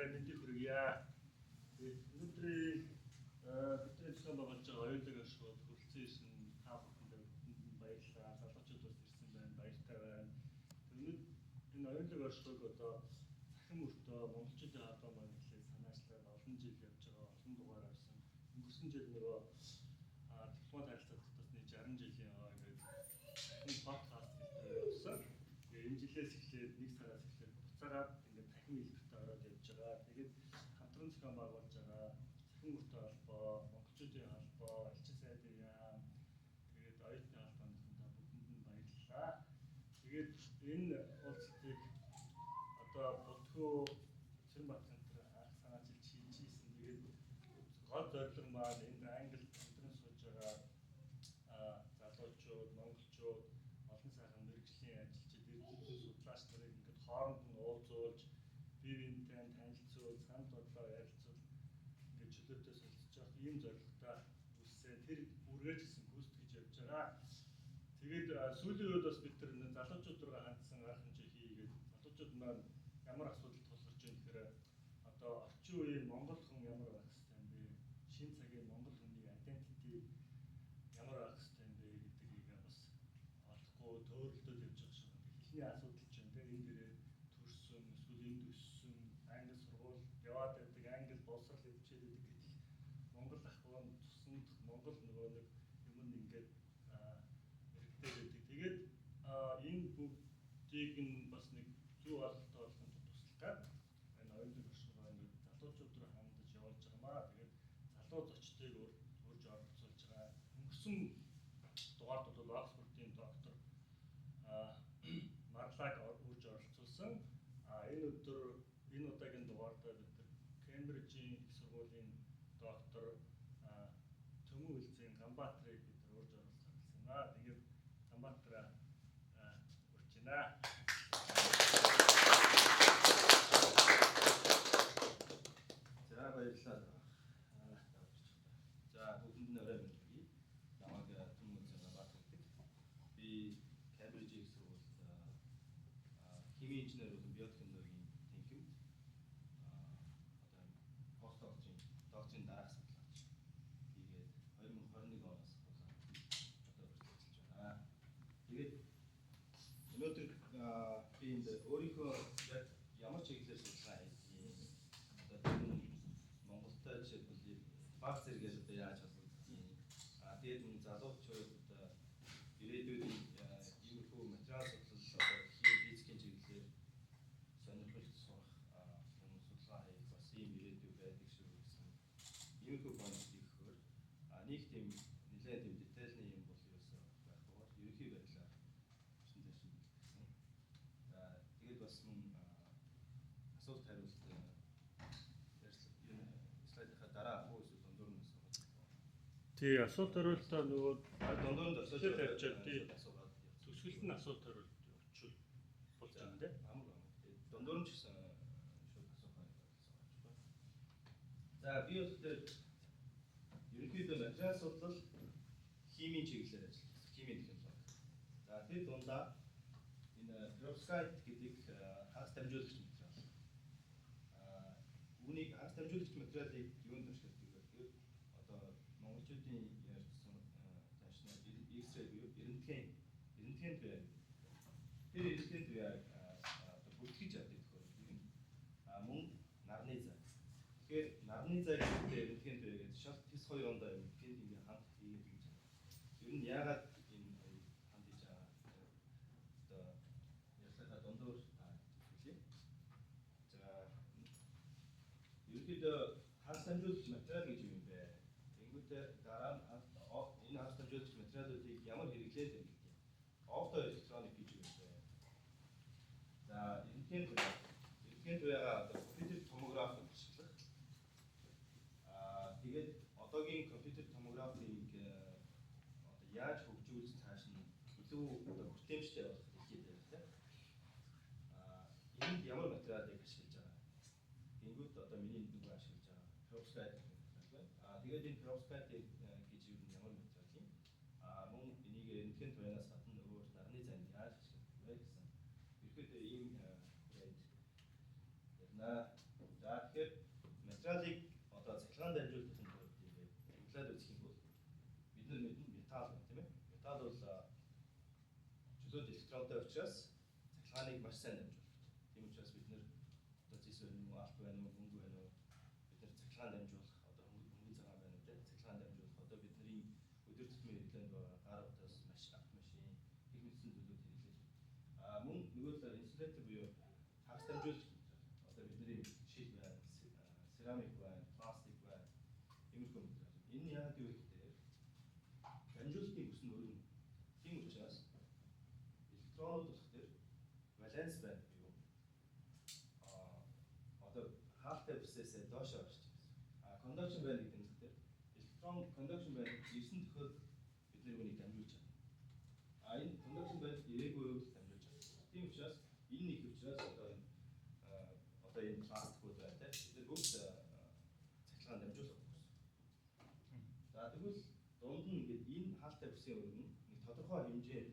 Сайхан мэдээ хүргье. Өнөөдрийн бидний зохион байгуулж байгаа оюутан ашигуд хүрэлцэн ирсэн та бүхэнд баярлалаа. Залуучууд ирсэн байна. Баяртай байна. Энэ оюутан ашигуд одоо захин мөртөө монголчуудын одоо магадлалыг санаачлаад олон жил явж байгаа, олон дугаар авсан. Өнгөрсөн жил нөгөө дипломат харилцаа тогтоосны 60 жилийн ингээд энэ подкаст хэлбэрээр явуулсан. Энэ жилээс эхлээд нэг сараас эхлээд буцаагаад ингээд дахин хэлбэртээ ороод явж байгаа. Тэгээд хамтран зохион байгуулж байгаа захин мөртөө холбоо, монголчуудын холбоо, элчин сайдын яам, тэгээд оюутны холбооныхоо бүгдэнд нь баярлалаа. Тэгээд энэ уулзалтыг одоо Будхөө Цэрэнбат центр анх санаачилж хийж ийсэн. Тэгээд гол зорилго маань энд англи хамтран сууж байгаа залуучууд, монголчууд, олон сайхан мэргэжлийн ажилчид, эрдэмтэн судлаач нарыг ингээд хооронд нь уулзуулж, бие биентэй танилцуул, санал бодлоо ярилцуул, ингээд чөлөөтэй солилцож явах ийм зорилготой үссэн. Тэр үргэлжлсэн гүйцэтгэж явж байгаа. Тэгээд сүүлийн үед бас бид нар залуучууд руу хандсан арга хэмжээ хийгээд залуучууд маань ямар асуудал тулгарч байна гэхээр одоо орчин үеийн монгол хүн ямар байх ёстой юм бэ? Шинэ цагийн монгол хүний identity ямар байх ёстой юм бэ гэдгийг бас олохгүй төөрөлдөд явж байгаа шиг байна. Эхний асуудал ч юм те энэ дээрээ төрсөн, эсвэл энд өссөн, англи сургууль яваад байдаг, англи боловсрол хичээлээд гэдэг монгол ахуйн тусанд монгол нөгөө нэг юм ингээд хэрэгтэй байдаг. Тэгээд энэ бүгдийг нь бас нэг зүй ололттой болгоход туслах гад энэ оюутан ашигуураа ингээд залуучууд руу хандаж явуулж байгаамаа. Тэгээд залуу зочдыг урьж оролцуулж байгаа. Өнгөрсөн дугаард бол Оксфордын доктор Марлаг урьж оролцуулсан. Энэ удаагийн дугаардаа бид Кембрижийн их сургуулийн доктор Төмөн Үлзийн Ганбаатрыг бид урьж оролцуулсан байна. Тэгээд Ганбаатраа урьж байна. За баярлалаа. За бүгдэнд нь орой мэнд хүргэе. Намайг Төмөн Үлзийн Ганбаатар гэдэг. Би Кембрижийн их сургуульд химийн инженер болон биотехнологийн тэнхимд одоо докторийн дараах судалгаач хийгээд 2021 оноос одоо хүртэл ажиллаж байна. Тэгээд өнөөдөр би энд өөрийнхөө яг ямар чиглэлээр судалгаа хийдгийг одоо тэр Монголтой жишээлбэл баг зэрэгээр одоо яаж холбогддгийг тэгээд мөн залуучууд одоо ирээдүйн иймэрхүү материал судлал одоо физикийн чиглэлээр сонирхолтой сурах мөн судалгаа хийх бас ийм ирээдүй байдаг шүү гэсэн иймэрхүү бодлыг өгөхөөр нэг тийм нэлээд тийм детальны юм бол ерөөсөө байхгүй бол ерөнхий байдлаар шин дэшин бэлтгэсэн. За тэгээд бас мөн асуулт хариулт слайдынхаа дараа хуу эсвэл дундуур нь асуугаад. Тий, асуулт хариултаа нөгөө дундуур нь асуулт тавьчаад тий асуугаад төсвөлт нь асуулт хариулт өчүүл болж байна те. Амар. Тэгээд дундуур нь ч гэсэн шууд асуух хэрэгтэй. За би бол тэр ерөнхийдөө материал судлал, химийн чиглэлээр ажилласан. Химийн технологи. За тэр дундаа энэ perovskite гэдэг хагас дамжуулагч материал. Үүнийг хагас дамжуулагч материалыг юунд ашигладаг вэ гэхээр одоо монголчуудын ярьсан таашнаар X-ray буюу эрентген туяа. Тэр эрентген туяаг одоо бүртгэж яадаг тохиолдол юм. Мөн нарны зай. Тэгэхээр нарны зай гэдэг эрентген туяа гэдэг шалт тис хоёр ондоо эрентгенд ингээ хамт хийгээд гэж байна. Ер нь яагаад энэ хоёр хамт хийж байгаа одоо ярьсахаа дундуур хэлье. За ерөнхийдөө хагас дамжуулагч материал гэж юм бэ? Тэнгүүтээ дараа нь энэ хагас дамжуулагч материалуудыг ямар хэрэглээд байна гэдэг. Оптоэлектроник гэж юм бэ? За эрентген туяагаа одоо компьютер томографыг ашиглах. Тэгээд одоогийн компьютер томографийг одоо яаж хөгжүүлж цааш нь илүү одоо хүртээмжтэй болох хэлхийд байна тийм. Энд ямар материалыг ашиглаж байгаа? Тэнгүүд одоо миний нөгөө ашиглаж байгаа perovskite гэх материал байна. Тэгээд энэ perovskite гэж юу нь ямар материал юм? Мөн энийг эрентген туяанаас гадна өөр нарны зайд яаж ашиглах вэ гэсэн. Ерөнхийдөө ийм яриад ярина. За тэгэхээр материалыг одоо цахилгаан дамжуулалтын тулд ингээд имплант үзэх юм бол бид нар мэднэ металл байна тийм ээ. Металл бол чөлөөт электронтой учраас цахилгааныг маш сайн дамжуулдаг. Тийм учраас бид нар одоо зис байна уу, алт байна уу, хөнгө байна уу бид нар цахилгаан дамжуулах одоо хөнгөн цагаан байна үү, цахилгаан дамжуулах одоо бидний өдөр тутмын хэрэглээнд байгаа гар утас, машин, автомашин, их мэдсэн зүйлүүд хэрэглэж байна. Мөн нөгөө талаар инсулятор буюу хагас дамжуулагч одоо бидний шил байна, церамик байна, пластик байна, иймэрхүү материал. Энэ яг юу гэхээр дамжуулалтын бүс нь өөр юм. Тийм учраас электронууд болох дээр валенс банд буюу одоо хаалтай бүсээс доош орж байгаа. Кондукшн банд гэдэг нь тэгэхээр электрон кондукшн банд 9 тохиол бид нар үүнийг дамжуулж чадна. Энэ кондукшн банд ирээгүй үед дамжуулж чадна. Тийм учраас энэ нэг учраас одоо энэ пластикууд байна те. Бид бүгд цахилгаан дамжуулах бүс. За тэгвэл дунд нь ингээд энэ хаалтай бүсийн өргөн нэг тодорхой хэмжээр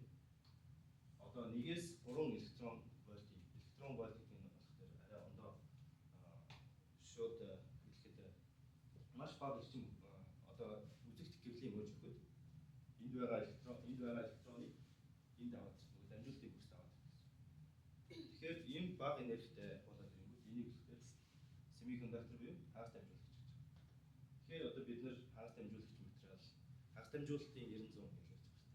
одоо 1-ээс 3 электрон вольт гэдэг нь болохоор арай ондоо шууд хэлэхэд маш бага эрчим одоо үзэгдэх гэрлийн мөж өгөхөд энд байгаа электроныг энд аваад нөгөө дамжуулалтын бүст аваад гэсэн. Тэгэхээр ийм бага энергитэй болоод ирэнгүүт энийг болохоор семикондуктор буюу хагас дамжуулагч гэж байна. Тэгэхээр одоо бид нэр хагас дамжуулагч материал, хагас дамжуулалтын 900 гэж ярьж байгаа шүү дээ.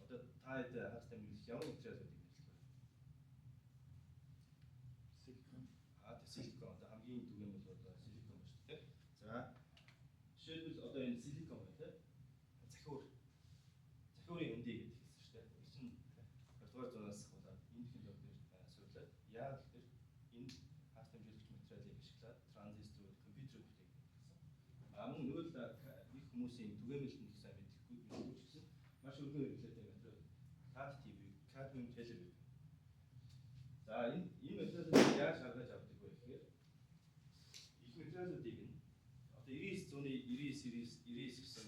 Одоо та хэд хагас дамжуулагч ямар материалуудыг нэрлэх вэ? Силикон. Силикон одоо хамгийн түгээмэл бол силикон ба шүү дээ. За жишээлбэл одоо энэ силикон байна те. Захиурын өндий гэдэг хэлсэн шүү дээ. Энэ чинь 20-р зуунаас болоод энэ технологиор суйлаад яг л тэр энэ хагас дамжуулагч материалыг ашиглаад транзисторууд, компьютерүүд бүтээгээд мөн нөгөө л их хүмүүсийн түгээмэл нь их сайн мэдэхгүй ч гэсэн маш өргөн хэрэглээтэй материал. Кадмиум телер гэдэг. За энэ материалыг яаж харгаж авдаг вэ гэхээр их материалуудыг нь одоо 99 гэсэн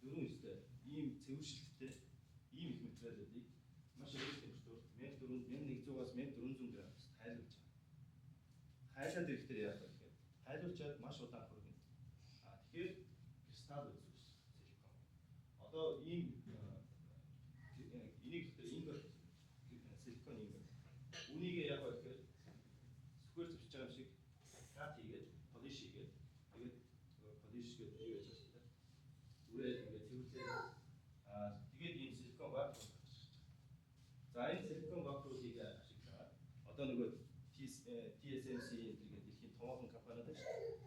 дөрвөн өстэй ийм цэвэршилттэй ийм их материалуудыг маш их температурт 1100-аас 1400 градус хайлуулж байгаа. Хайлаад ирэхдээ яах вэ гэхээр хайлуулчаад маш удаан хүргэнэ. Тэгэхээр кристалл үзүүлж силикон. Одоо ийм энийг ингот силикон ингот. Үүнийг яах вэ гэхээр сүхээр зөвчж байгаа юм шиг кат хийгээд полиш хийгээд тэгээд полиш гэдэг юу яаж байна вэ? Үрээд ингээд цэвэрлээд тэгээд ийм силикон вакуум гарч ирж байгаа. За энэ силикон вакуумыг ашиглаад одоо нөгөө TSMC гэдэг дэлхийн томоохон компаниуд байна шүү дээ.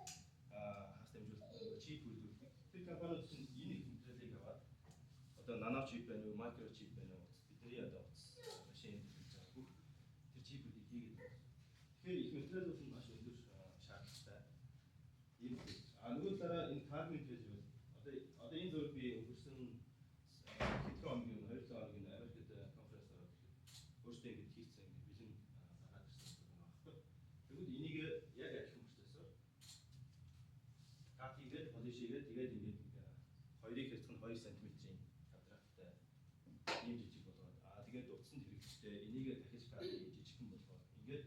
Хагас дамжуулалт чип үйлдвэрлэдэг. Тэр компаниуд чинь энэ их материалыг аваад одоо нано чип байна уу, микро чип байна уу? Бидний одоо машин хийж байгаа бүх тэр чипүүдийг хийгээд байна. Тэгэхээр их материалууд нь маш өндөр шаардлагатай. Нөгөө дараа энэ карбон филтр бол одоо энэ зөв би өнгөрсөн хэдхэн хоногийн 2-7 хоногийн Америкт конференц ороод өөртөө ингэж хийцэн ингэ бэлэн гаргаад ирсэн юм байна аахгүй. Тэгвэл энийг яг адилхан процессор кат хийгээд полиш хийгээд тэгээд ингэж 2-ыг хэрцэн 2 см-ийн квадраттай ийм жижиг болгоод тэгээд утсанд хэрэглэхдээ энийг дахиж кат хийж жижигхэн болгоод ингээд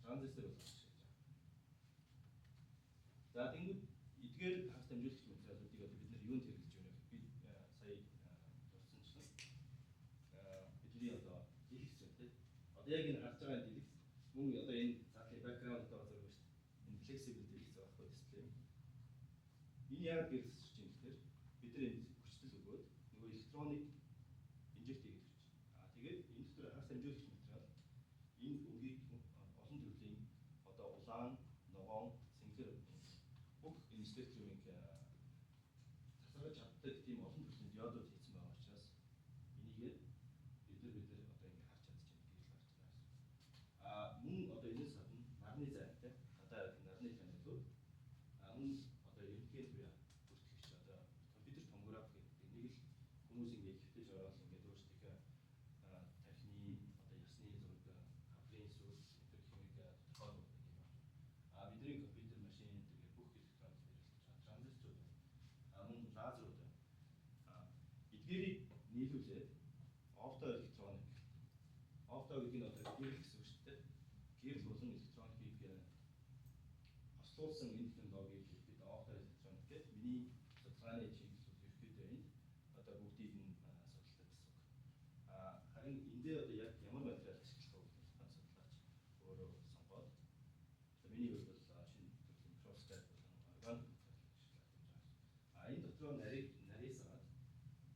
транзистор болгож хийж байгаа. За тэнгууд эдгээр хагас дамжуулагч материалуудыг одоо бид нар юунд хэрэглэж байна вэ? Би сая дурдсанчлан бидний одоо дэлгэц байна тийм. Одоо яг энэ харж байгаа дэлгэц мөн одоо энэ задлын бэкграунд байгаа зэрэг шүү дээ. Энэ flexible дэлгэц байхгүй дисплей. Энэ яг хэрэгсэж чинь гэхээр бид нар энэ хүчтэй өгөөд нөгөө электроныг инжект хийгээд ирж байна. Тэгээд энэ дотор хагас дамжуулагч материал энэ өнгийг олон төрлийн одоо улаан, ногоон, цэнхэр бүх энэ спектрумыг засагж чаддаг тийм олон төрлийн диодууд хийсэн байгаа учраас энийг бид нар одоо ингэ харж чадчихна гэж гарч байна. Мөн одоо энэс гадна нарны зайтай одоо нарны панелууд мөн одоо рентген буяа бүртгэгч одоо компьютер томограф гэдэг нэг л хүмүүс ингэ хэвтэж ороод ингэ өөрсдийнхөө тархины одоо ясны зураг, хаврын сүс, химик тодорхойлуулдаг юм байна. Бидний компьютер машин тэгээ бүх электроник хэрэглэж байгаа транзисторууд мөн лазерууд эдгээрийг нийлүүлээд оптоэлектроник. Опто гэдэг нь одоо гэрэл гэсэн үг шүү дээ. Гэрэл болон электроникийг хослуулж багтуулсан энэ технологиг бид офтер электроник гэж миний судалгааны чиглэл ерөөхдөө энэ одоо бүгдийг нь судалдаг гэсэн үг. Харин эндээ одоо яг ямар материал ашиглах вэ гэж ухаан судлаач өөрөө сонгоод миний хувьд бол шинэ төрлийн микроскоп болон органик материал ашиглаж байна. Энэ дотроо нарийсаад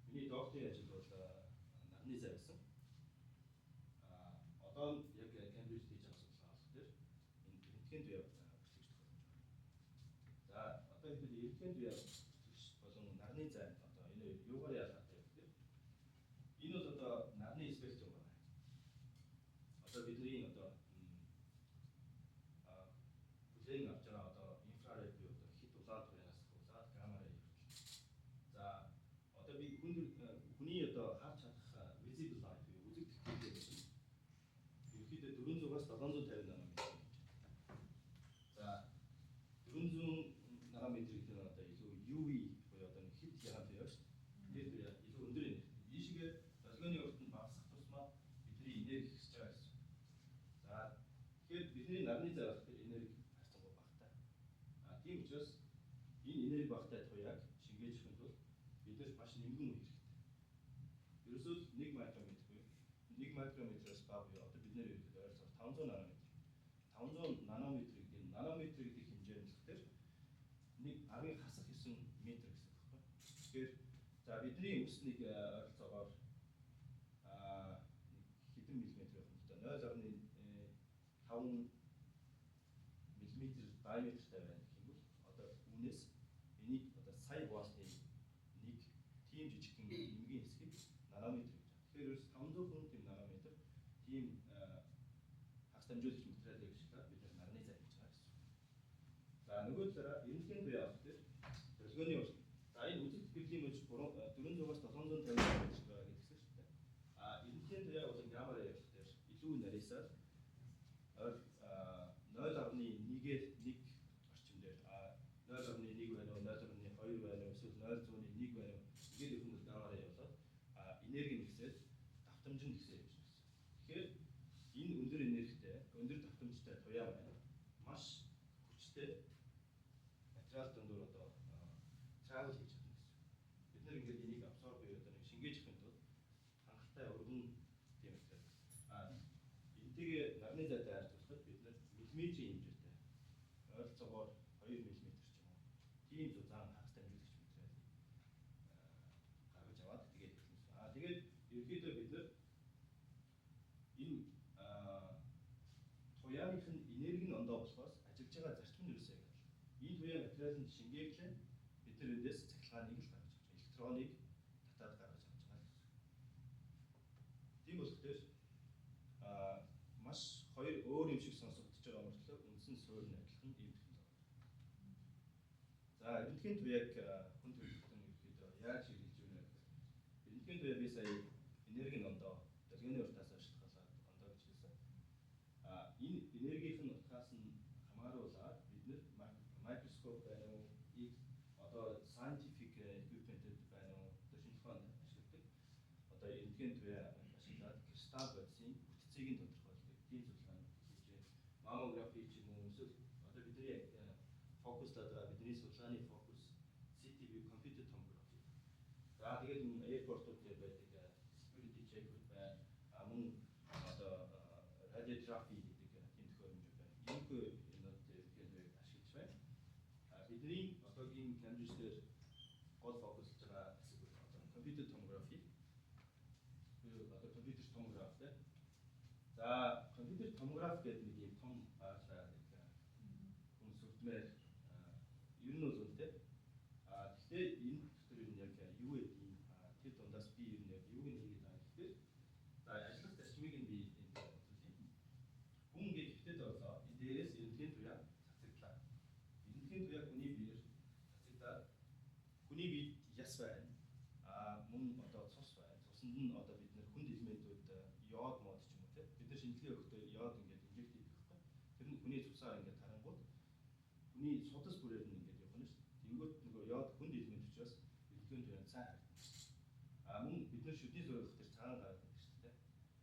миний докторийн ажил бол нарны зай байсан. Одоо яг Кембриж хийж байгаа судалгаа болох дээр энэ рентген туяа бүртгэж тохиолдож байна. За одоо хэд рентген туяа бүртгэж болон нарны зай одоо энэ юугаар ялгаатай вэ гэхээр энэ бол одоо нарны спектрум байна. Одоо бидний одоо бүлээн авч байгаа одоо инфраред буюу одоо хит улаан туяанаас хуулаад гамма рэй хүртэл. За одоо би хүний одоо харж чадах visible light буюу үзэгдэх хэлбэр ерөнхийдөө 400-аас 750 нанометр. За 400 нанометрийг тэр одоо илүү UV буюу одоо нэг хит яхан туяа шүү дээ. Тэр туяа илүү өндөр энерги. Ийшгээ долгионы уртанд багасах тусмаа бидний энерги ихсэж байгаа гэсэн. За тэгэхээр бидний нарны зай болох тэр энерги харьцангуй багатай. Тийм учраас энэ энерги багатай туяаг шингээж өгөх тул бид нар маш нингэн үе хэрэгтэй. Ерөөсөө 1 микрометр буюу 1 микрометроос бага буюу одоо бид нэр ерөөдөө ойролцоогоор 500 нанометр. 500 нанометрийг энэ нанометр гэдэг хэмжээнд л тэр нэг арын хасах 9 метр гэсэн үг байна. Тэгэхээр за бидний үснийг ойролцоогоор хэдэн миллиметр байх юм бэ? 0.5 миллиметр диаметртай байна гэх юм бол одоо үүнээс энийг одоо сая ваттын нэг тийм жижигхэн нэмгийн хэсгийг нанометр гэж байна. Тэгэхээр 500 хүн тийм нанометр тийм хагас дамжуулагч материалыг ашиглаад бид нарны зай хийж байгаа гэсэн. За нөгөө талаараа рентген туяа авах дээр долгионы урт. За энэ үзэгдэх гэрлийн мөч 400-аас 750 нанометр шиг байгаа гэдэг шүү дээ. Рентген туяа болон гамма рэй авах дээр илүү нарийсаад 0.1-ээр 1 орчимдэр 0.1 байна уу, 0.2 байна уу, эсвэл 0.1 байна уу ингээд их хүмүүс гамма рэй болоод энерги нэгсээд давтамж нь нэгсээ явж байна. Тэгэхээр энэ өндөр энергитэй, өндөр давтамжтай туяа байна. Маш хүчтэй материал дундуур одоо travel хийж чадна гэсэн. Бид нэр ингээд энийг абсорб буюу одоо нэг шингээж өгөх тул хангалттай өргөн тийм материал. Энтэйгээ нарны зайтай харьцуулахад бид нар миллиметрийн хэмжээтэй ойролцоогоор 2 мм ч юм уу тийм зузаан хагас дамжуулагч материалыг гаргаж аваад тэгээд хэлсэн. Тэгээд ерөнхийдөө бид нар энэ туяаных нь энерги нь ондоо болохоос ажиллаж байгаа зарчим нь юусаа гэдэг. Энэ туяа материалын шингээглээ бид нар эндээс цахилгааныг л гаргаж авч байгаа. Электроныг татаад гаргаж авч байгаа гэсэн. Тийм болохоор маш хоёр өөр юм шиг сонсогдож байгаа мөртлөө үндсэн суурь нь адилхан ийм технологи. За рентген туяаг хүн төрөлхтөн ерөөдөө яаж хэрэгжүүлж байна гэхээр рентген туяа би сая энерги нь ондоо долгионы уртаас ашиглаад ондоо гэж хэлсэн. Энэ энергийн утгаас нь хамааруулаад бид нэр микроскоп байна уу, одоо scientific equipment байна уу, одоо шинэ ухаанд ашигладаг. Одоо рентген туяа ашиглаад кристалл бодисын бүтцийг нь тодорхойлдог. Тийм судалгааны хийж байна. Маммографи ч юм уу эсвэл одоо бидний фокуслаад байгаа бидний судалгааны фокус CT view computed tomography. За тэгээд аэропортууд дээр байдаг security check-үүд байна. Мөн одоо радиографи гэдэг тийм төхөөрөмжүүд байна. Иймэрхүү юмнууд дээр рентген ашиглаж байна. Бидний одоогийн Кембриж дээр гол фокуслж байгаа хэсэг бол одоо computed tomography. Одоо компьютер томограф те. За компьютер томограф гэдэг нэг юм том баалаа нэг хүн сүрдмээр ер нь бол үнэтэй. Гэхдээ энэ дотор юу яг юу гэдэг юм тэр дундаас би ер нь яг юуг нь хийгээд байгаа гэхээр за ажиллах зарчмыг нь би энд бодлоо. Хүн ингээд хөвтөд болоо энэ дээрээс рентген туяа цацагдлаа. Рентген туяа хүний биеэр цацагдаад хүний биед яс байна. Мөн одоо цус байна. Цуснд нь одоо бид нэр хүнд элементүүд йод мод ч юм уу те. Бид нар шинжилгээ өгөхдөө йод ингээд инжект хийх байхгүй. Тэр нь хүний цусаар ингээд тарангууд хүний судас бүрээр нь ингээд явна шүү дээ. Тэнгүүт нөгөө йод хүнд элемент учраас рентген туяа сайн харагдана. Мөн бид нар шүдний зурагт тэр цаана гараад байдаг шүү дээ.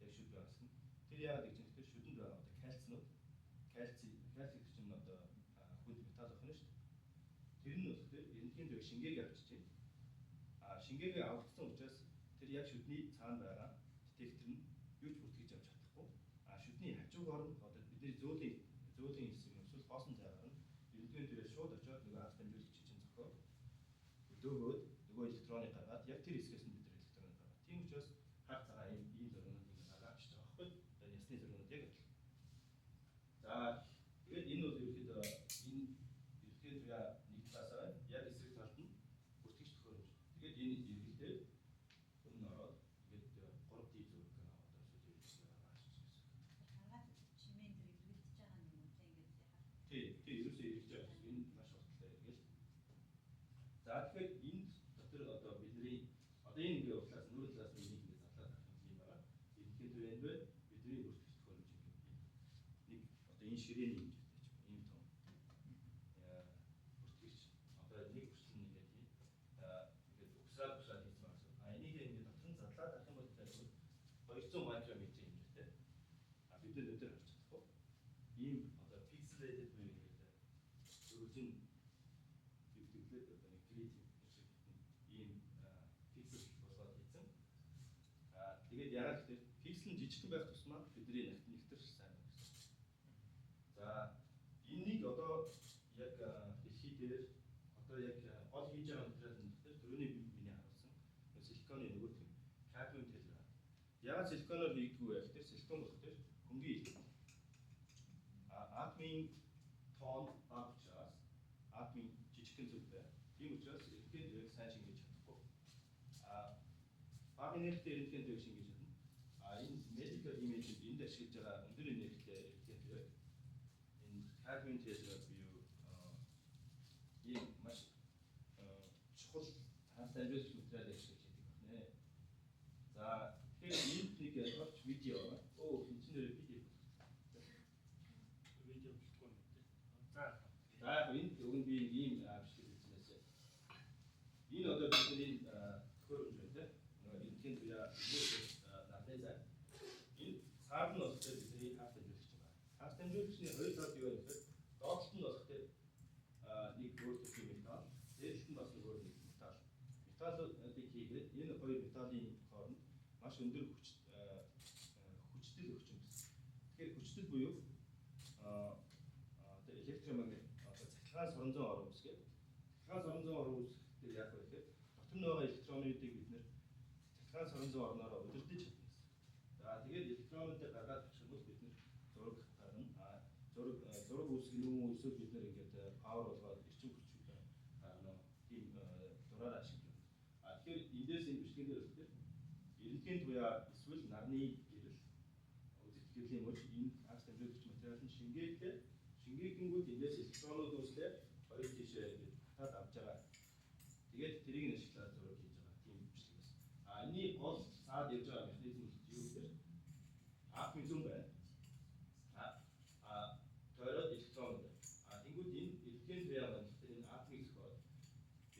Яг шүд байгаас нь. Тэр яагаад гэж нэхтэй шүдэнд байгаа одоо кальцинууд. Кальци гэж нь одоо хүнд металл авах нь шүү дээ. Тэр нь болохоор эрдэнэгийн төвийг шингээгээ авчиж байна. Шингээгээ авагдсан учраас тэр яг шүдний цаана байгаа детектор нь юу ч бүртгэж авч чадахгүй. Шүдний хажууг орно одоо бидний зөөлөн хэсэг нь эсвэл хоосон зайгаар нь эрдэнэгийн төвөө шууд очиод нөгөө анх дамжуулагчид чинь зохиод өдөөгөөд нөгөө электроныг гаргаад яг тэр хэсгээс нь бид нар электроныг гаргаад. Тийм учраас хар цагаан ийм зургууд ингэ гаргаад авчиж байгаа байхгүй. Одоо ясны зургууд яг адил. За тэгээд энэ бол ерөөхдөө энэ эрдэнэгийн төвөө нэг талаасаа яг эсрэг талд нь бүртгэж төхөөрөмж. Тэгээд энэ эргэлдээд өмнө ороод тэгээд 3D зураг одоо сүлжээ гаргаж ирсэн. Харгаад чимээ дээр эргэлдэж байгаа юм уу те ингэж яхаа. Тий, ерөөсөө эргэлж байгаа. Энэ маш хурдтай эргэл. За тэгэхээр энд дотор одоо бидний одоо энэ ингээ утлаас нүүрэн талаас нь энийг ингээ задлаад авах юм байна. Эрдэнэгийн төвөнд бай бидний бүртгэж төхөөрөмж ингээ нэг одоо энэ ширээний хэмжээтэй ч юм ийм том. Бүртгэж одоо нэг хүртэл нэгээ тий. Ингээд угсраад хийсэн байна. Энийг ингээ дотор нь задлаад авах юм бол 200 микрометр хэмжээтэй. Бид нар өдөр харж чадахгүй. Ийм одоо pixelated буюу ингээд өргөжин төвлөлт одоо нэг creative ийм pixel болгоод хийсэн. Тэгээд яагаад гэвэл pixel нь жижигхэн байх тусмаа бидний нэгтэр сайн байна гэсэн. За энийг одоо яг дэлхий дээр одоо яг гол хийж байгаа материал нь тэгэхээр түрүүний миний харуулсан силиконы нөгөө тийм cadmium telluride. Яагаад силиконоор хийгдгүү вэ гэхээр силикон болохоор хөнгөн илтгэл. Атомын тоон бага учраас атомын жижигхэн зүйл байна. Тийм учраас эрдэнэгийн төвийг сайн шингээж чадахгүй. Бага энергитэй эрдэнэгийн төвийг шингээж чадна. Энэ medical image-д энд ашиглаж байгаа өндөр энергитэй эрдэнэгийн төвийг энэ cadmium telluride буюу ийм маш чухал ханс дамжуулагч материал ашиглаж хийдэг байна. За тэгэхээр энд нэг орч видео байна. Энэ чинь нэр видео. Видео болохгүй юм тий. За яг энэ өгөн би ийм бичлэг хийснээс энэ одоо бидний төхөөрөмж байна тий. Нөгөө эрдэнэгийн төвөө нарны зай. Энэ цаад нь болохоор бидний ханс дамжуулагч байна. Ханс дамжуулагчны хоёр талд юу вэ гэхээр доотлолт нь болохоор нэг өөр төрлийн металл, дээдлэлт нь бас нэг өөр металл. Металлуудыг хийгээд энэ хоёр металлын хооронд маш өндөр хүчтэй өвчин гэсэн. Тэгэхээр хүчтэй буюу одоо электромагнит одоо цахилгаан соронзон орон ус гэдэг. Цахилгаан соронзон орон ус гэдэг яг вэ гэхээр дотор нь байгаа электронуудыг бид нэр цахилгаан соронзон орноор удирдах чадна гэсэн. За тэгээд электронуудыг гаргаад авчих юм бол бид нэр зураг гарна. Зураг үүсгэн үү эсвэл бид нэр ингээд павер болгоод эрчим хүч гарна. Тийм зураар ашиглана. Тэгэхээр эндээс энэ бичлэгээр үлдээ эрдэнэгийн төвөө эсвэл нарны гэрэл үзэгдэлийн мөч энэ ханс дамжуулагч материал нь шингээгэнгүүд эндээс электронууд үүслээ хоёр тийшээ ингэж татаад авч байгаа. Тэгээд тэрийг нь ашиглаад зураг хийж байгаа тийм бичлэг байна. Энэний гол цаад явж байгаа механизм юу гэхээр атом зүүн байна. Тойроод электронууд байна. Тэнгүүд энэ эрдэнэгийн төвөө маань энэ атомыг зохиод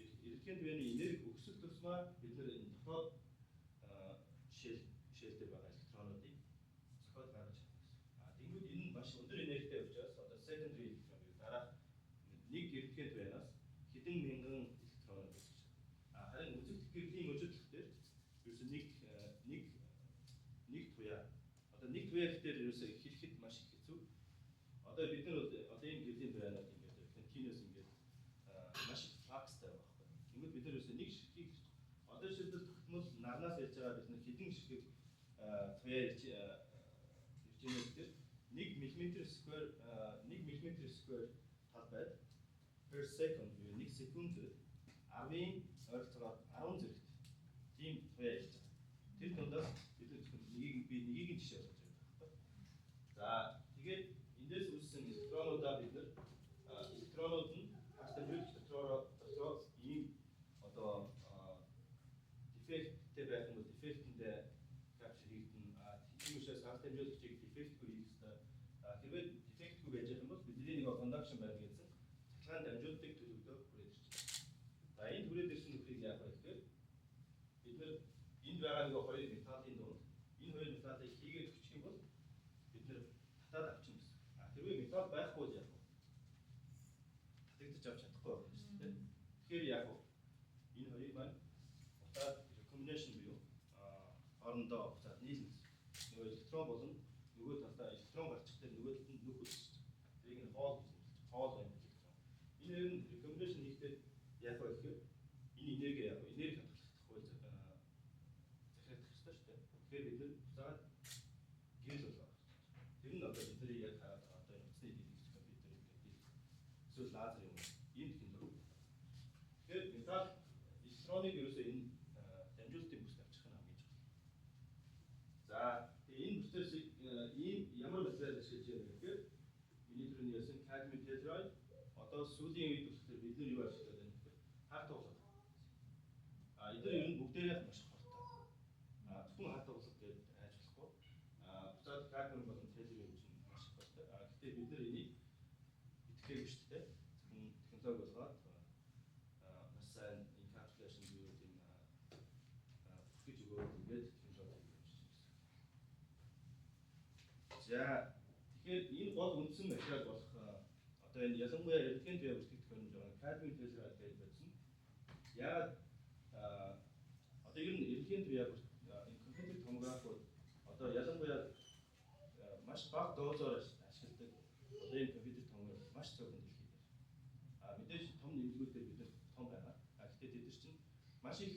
эрдэнэгийн төвөөний энерги өгсөх тусмаа бид нэр энэ дотоод шилтэй байгаа электронуудыг зохиод гаргаж чадна гэсэн. Тэнгүүд энэ нь маш өндөр энергитэй учраас одоо secondary electron гэдэг дараах нэг эрдэнэгийн төвөөс хэдэн мянган электронууд үүсгэж чадна. Харин үзэгдэх гэрлийн мөчөдлөх дээр ерөөсөө нэг туяа. Одоо нэг туяа гэхээр ерөөсөө хэлэхэд маш их хэцүү. Одоо бид нар одоо энэ гэрлийн туяанууд ингээд continuous ингээд маш их флакстай байгаа байхгүй. Тэнгүүд бид нар ерөөсөө нэг ширхгийг одоо шилбэл тогтмол нарнаас ярьж байгаа бид нар хэдэн ширхэг туяа ирж байгаа гэхээр 1 мм² тал байд per second буюу 1 секундэд 10-ийн ойролцоогоор 10 зэрэгт тийм туяа ирж байгаа. Тэр дундаас бид нэгийг нь жишээ болгож байгаа байхгүй. За тэгээд эндээс үүссэн электронуудаа бид нар электронууд нь ханс дамжуулагч дотроо ийм одоо дефекттэй байх юм бол дефектэндээ капчр хийгдэн. Тийм учраас ханс дамжуулагчийг дефектгүй хийх хэрэгтэй. Хэрвээ дефектгүй байж байгаа юм бол бидний нэг conduction байна гэсэн цахилгаан дамжуулалтыг төлөвлөдөө хүрээд ирж байна. За энэ хүрээд ирсэн нөхрийг яах вэ гэхээр бид нэр энд байгаа нэг хоёр металлын дунд энэ хоёр металлыг хийгээд өччих юм бол бид нэр татаад авчих юм гэсэн. Хэрвээ металл байхгүй бол яах вэ? худалдаж авч чадахгүй байх юм шүү дээ. Тэгэхээр яг энэ хоёрыг маань утаад recombination буюу хоорондоо буцаад нийлнэ. Нөгөө электрон болон нөгөө талдаа электрон гарчихдаг нөгөө талд нь нүх үлдчихэж байгаа. Тэрийг нь хоол гэж нэрлэж байгаа. Хоол байна электрон. Энэ хоёр нь recombination хийхдээ яг вэ гэхээр энэ энерги яг энерги хадгалах хууль захиалах хэрэгтэй шүү дээ. Тэгэхээр бид нэр буцаад гэрэл болгоо. Тэр нь одоо бидний яг одоо энэ утасны дэлгэж компьютер гэдэг эсвэл лазер юм ийм технологи. Тэгэхээр металл электроныг ерөөсөө энэ дамжуулалтын бүсд авчих нь хамгийн чухал. За тэгээ энэ бүсээс ийм ямар материал ашиглаж байгаа гэхээр миний түрүүний ярьсан cadmium tetride одоо сүүлийн үед болохоор бид нар юу ашиглаад байна гэхээр харт углал. Эдгээр ер нь бүгдээрээ маш хортой. Зөвхөн харт углал гэж айж болохгүй. Буцаад cadmium болон tellurium чинь маш хортой. Гэхдээ бид нар энийг итгэхгүй шүү дээ. Зөвхөн технологи болгоод маш сайн encapsulation буюу тийм бүртгэж өгөөд ингээд технологи хийж байна. За тэгэхээр энэ гол үндсэн материал болох одоо энэ ялангуяа эрдэнэт туяа бүртгэгдэх юм жоо cadmium tetride гэж бодсон. Яг одоо ер нь эрдэнэт туяа энэ компьютер томографууд одоо ялангуяа маш бага дозоор ашигладаг. Одоо энэ компьютер томограф маш цөөхөн дэлхийд байна. Мэдээж том нэмлэгүүдээр бид нар том байна. Гэхдээ тэд нар чинь маш их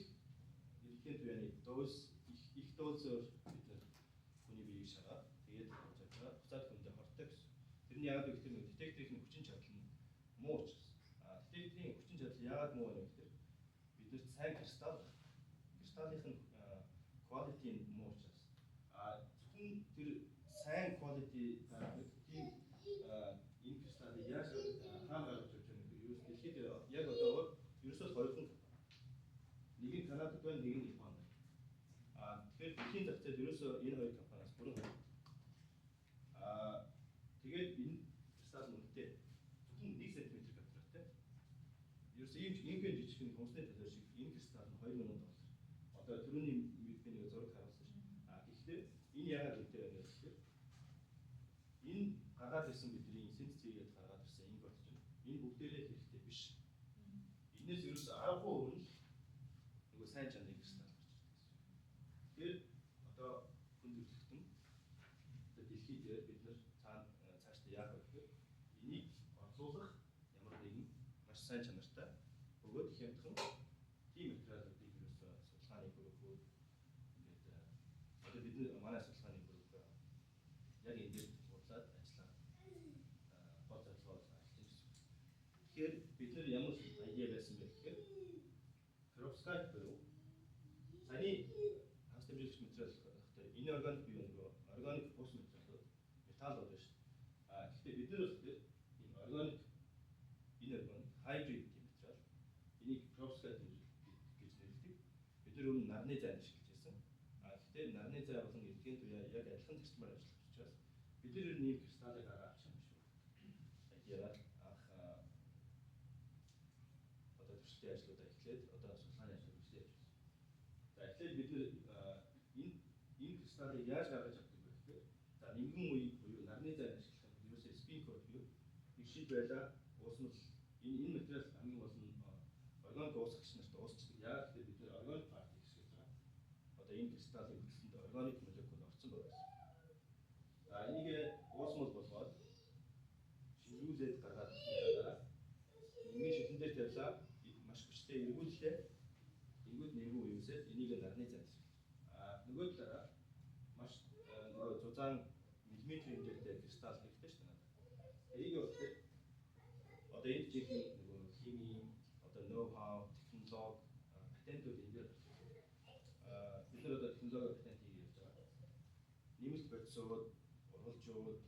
эрдэнэт туяаны доз их дозоор бид нар хүний биеийг шагаад тэгээд буцаад хүндээ хортой гэсэн. Тэр нь яагаад вэ гэхээр нэг детекторын хүчин чадал нь муу учраас. Детекторын хүчин чадал яагаад муу вэ гэхээр биднэрт сайн кристаллын quality нь муу учраас. Зөвхөн тэр сайн quality тийм энэ кристаллыг яаж хаана гаргаж ирж байгаа юм бэ? Ерөөс дэлхийд яг одоо ерөөсөө хоёрхан нэг нь Канадад байна, нэг нь Японд байна. Тэгэхээр дэлхийн зах зээлд ерөөсөө энэ хоёр компаниас бүрэн байна. Тэгээд энэ кристалл үнэтэй зөвхөн 1 см квадраттай. Ерөөсөө ийм жижигхэн хүнсний талаар шиг энэ кристалл нь $2000. Одоо түрүүний би нэг зураг харуулсан шүү. Гэхдээ энэ яагаад үнэтэй байна гэхээр энэ гаргаад ирсэн бидний синтез хийгээд гаргаад ирсэн импорт чинь энэ бүгдээрээ хэрэгтэй биш. Энээс ерөөсөө 10% нь нөгөө сайн чанарын кристалл гарч ирдэг гэсэн. Тэгэхээр одоо хүн төрөлхтөн одоо дэлхийд бид нар цаашдаа яах вэ гэхээр энийг орлуулах ямар нэгэн маш сайн чанартай бөгөөд хямдхан тийм материалуудыг ерөөсөө судалгааны группүүд ингээд одоо бид манай судалгааны групп яг энэ дээр бодлоод ажиллаа гол зорилгоо ажиллаж байна. Тэгэхээр бид нар ямар идея байсан бэ гэхээр perovskite буюу саяны хас дамжуулагч материал гэхдээ энэ органик буюу нөгөө органик бус материалууд металлууд байна шүү. Гэхдээ бид нар бол энэ органик hybrid тийм материал энийг perovskite гэж нэрлэдэг. Бид нар өмнө нарны зай ашиглаж байсан. Гэхдээ нарны зай болон эрдэнэт туяа яг адилхан зарчмаар ажиллах учраас бид нар ийм кристаллыг гаргаж авчих юм шүү. Яагаад одоо төслийн ажлуудаа эхлээд одоо судалгааны ажлууд эхлэж байна. За эхлээд бид нар энэ кристаллыг яаж гаргаж авдаг вэ гэхээр за нингэн үе буюу нарны зай ашиглах юм ерөөсөө спин код буюу нэг шил байлаа уусмал энэ материал хамгийн гол нь органик уусгагч нарт уусчдаг. Яагаад гэвэл бид нар органик парт хийх гэж байгаа. Одоо энэ кристаллын хөтөлбөрт органик молекул орсон байгаа. За энийг уусмал болгоод шинжлүүлээд гаргаад байгаа. Нэгний шилэн дээр тавилаа маш хүчтэй эргүүллээ. Тэнгүүд нэгэн үеэсээ энийг нарны зайд ашиглаж. Нөгөө талаараа маш нөгөө зузаан миллиметр хэмжээтэй кристалл хэрэгтэй шүү дээ. Энийг болохоор одоо энэ жинхэнэ нөгөө хими одоо ноу-хау, технологи, патентууд энэ дээр бид нар одоо технологи патент хийж явж байгаа. Нэмэлт бодисууд, ургалжууд,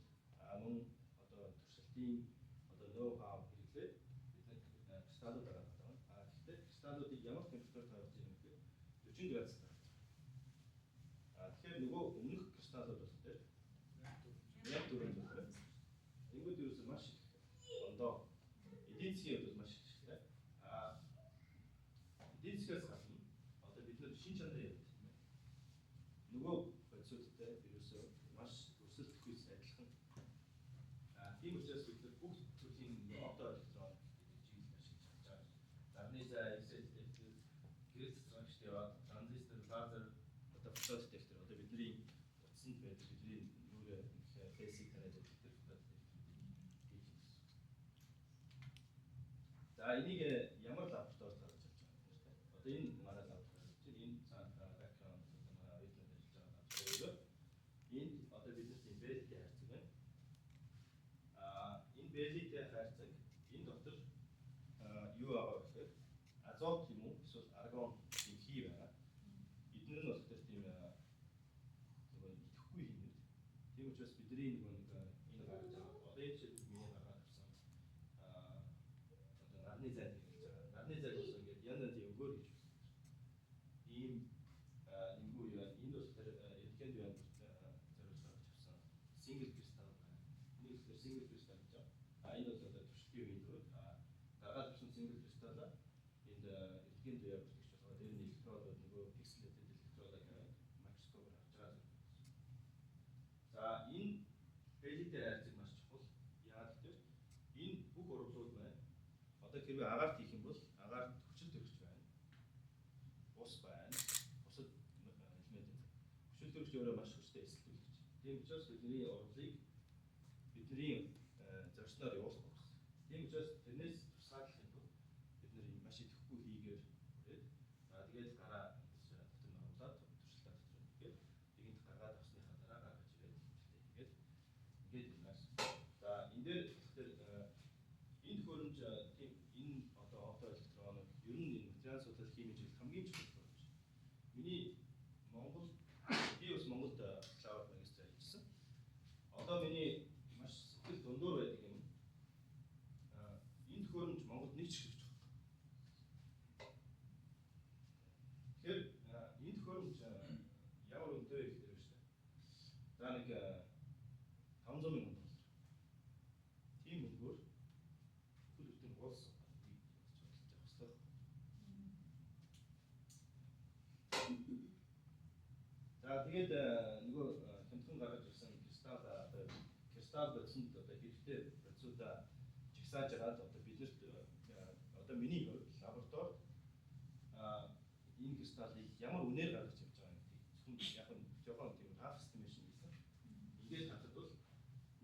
мөн одоо туршилтын одоо ноу-хау хэрэглээд бид нар кристаллууд гаргаж байгаа. Гэхдээ кристаллуудыг ямар температурт тавьж ийм гэхээр 40 градус тавьж байгаа. Тэгэхээр нөгөө өмнөх кристаллууд болохоор яг дөрөв байна. Тэнгүүд ерөөсөө маш их ондоо эдийн засгийн хувьд маш их хэрэгтэй. Эдийн засгаас гадна одоо бид нар шин чанар явуулдаг юм байна. Нөгөө бодисуудтай ерөөсөө маш өрсөлдөхүйс адилхан. Тийм учраас бид нар бүх төрлийн одоо электрон кейсийг танаад өгөх төр фотод хийж байна. За энийг ямар лабораторид гаргаж авч байгаа юм бэ? Одоо энэ манай лаборатори чинь энэ бэкграунд манай оюутнууд ажиллаж байгаа лаборатори. Энд одоо биднэрт энэ бэлтэй хайрцаг байна. Энэ бэлтэй хайрцаг энэ дотор юу байгаа вэ гэхээр азот юм уу эсвэл аргон юм хий байгаа. Эдгээр нь болохоор тийм нөгөө идэхгүй юм. Тийм учраас бидний нөгөө энэ гаргаж байгаа. Одоо энэ жишээд миний гаргаад авсан одоо нарны зайд хэлж байгаа. Нарны зайд бол ингээд янз янзын өнгөөр гэж байна. Ийм нэмгүй юу энэ болохоор эдгээр юу зориулж гаргаж авсан single crystal байна. Энийг болохоор single crystal гэж байна. Энэ бол одоо туршилтын үеийн дөрөв гаргаад авсан single crystal-а энд эдгээр даяар бүртгэж байгаа. Тэр нь электродууд нөгөө pixelated электродыг микроскопоор харж байгаа зэрэг. За энэ бэлэдтэй хайрцаг маш чухал. Яагаад гэвэл энэ бүх урвалууд байна. Одоо хэрвээ агаарт хийх юм бол агаарт хүчил төрөгч байна. Ус байна. Бусад элемент. Хүчил төрөгч өөрөө маш хүчтэй эсэлтүүлэгч. Тийм учраас бидний урвалыг бидний зорчноор явуулах гэсэн. Тийм учраас тэрнээс тусгаарлахын тулд бид нэр маш идэхгүй хийгээр хүрээд тэгээд гараа дотор нь оруулаад туршилтаа дотор ингээд тэгэнд гаргаад авсныхаа дараа гаргаж ирээд хэмжлээ ингээд юмнаас. За энэ дээр тэгэхээр энэ төхөөрөмж тийм энэ одоо оптоэлектрон ер нь энэ материал судлал химийн чиглэл хамгийн чухал төхөөрөмж. Миний Монгол би бас Монголд бакалавр магистр хийжсэн. Одоо миний маш сэтгэл дундуур байдаг юм. Энэ төхөөрөмж Монголд нэг ч хэрэгж байгаа. Тэгэхээр энэ төхөөрөмж ямар үнэтэй вэ гэхээр шүү дээ. За нэг 500 мянган доллар. Тийм өнгөөр бүхэл бүтэн улс бодлож авах хэрэгтэй. За тэгээд нөгөө хямдхан гаргаж ирсэн кристалл одоо кристалл бодсонд одоо хэрэгтэй процессудаа чагсааж агаад одоо биднэрт одоо миний хувьд лабораторид энэ кристаллыг ямар үнээр гаргаж авч байгаа юм гэдгийг зөвхөн яг нь жоохон тийм rough estimation хийсэн. Ингээд харахад бол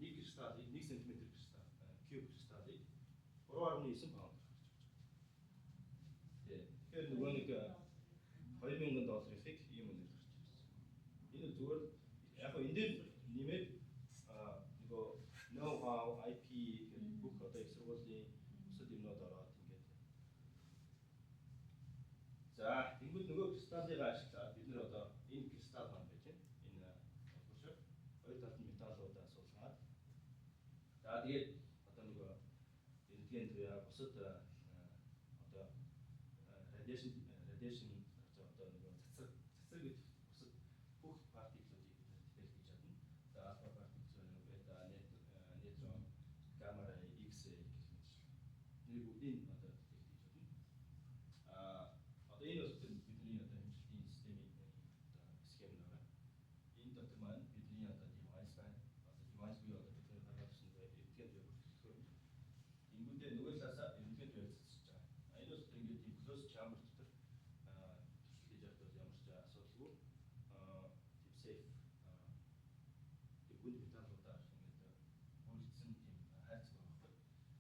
нэг кристаллыг 1 см кристалл куб кристаллыг 3.9 паунд гаргаж авч байгаа. Тэгэхээр нөгөө нэг 2000 долларыг ийм үнээр гарч ирсэн. Энэ зүгээр яг нь энэ дээр нэмээд нөгөө know how IP гэх бүх одоо их сургуулийн бусад юмнууд ороод ингээд. За тэнгууд нөгөө кристаллыг ашиглаад бид нэр одоо энэ кристалл маань байж байна. Энэ боловсрол хоёр талд нь металлуудаа суулгаад. За тэгээд одоо нөгөө рентген туяа бусад одоо радиашн гарч байгаа одоо нөгөө цацраг гэж бусад бүх партиклуудыг бид детект хийж чадна. За алфа партикл, бета, нейтрон, гамма ray, X-ray гэх мэтчлэн. Энийг бүгдийг одоо детект хийж чадна. Одоо энэ бол бидний одоо хэмжилтийн системийн одоо схем байна. Энэ дотор маань бидний одоо device байна. Одоо device буюу одоо бидний гаргаж ирсэн рентген туяа бүртгэх. Тэнгүүдээ нөгөө талаасаа рентген туяа цэцэж байгаа. Энэ бол ингээд тийм closed chamber дотор туршилт хийж явахдаа ямар ч асуудалгүй тийм safe тийм гүн металлуудаар ингээд бүрдсэн тийм хайрцаг байгаа байхгүй.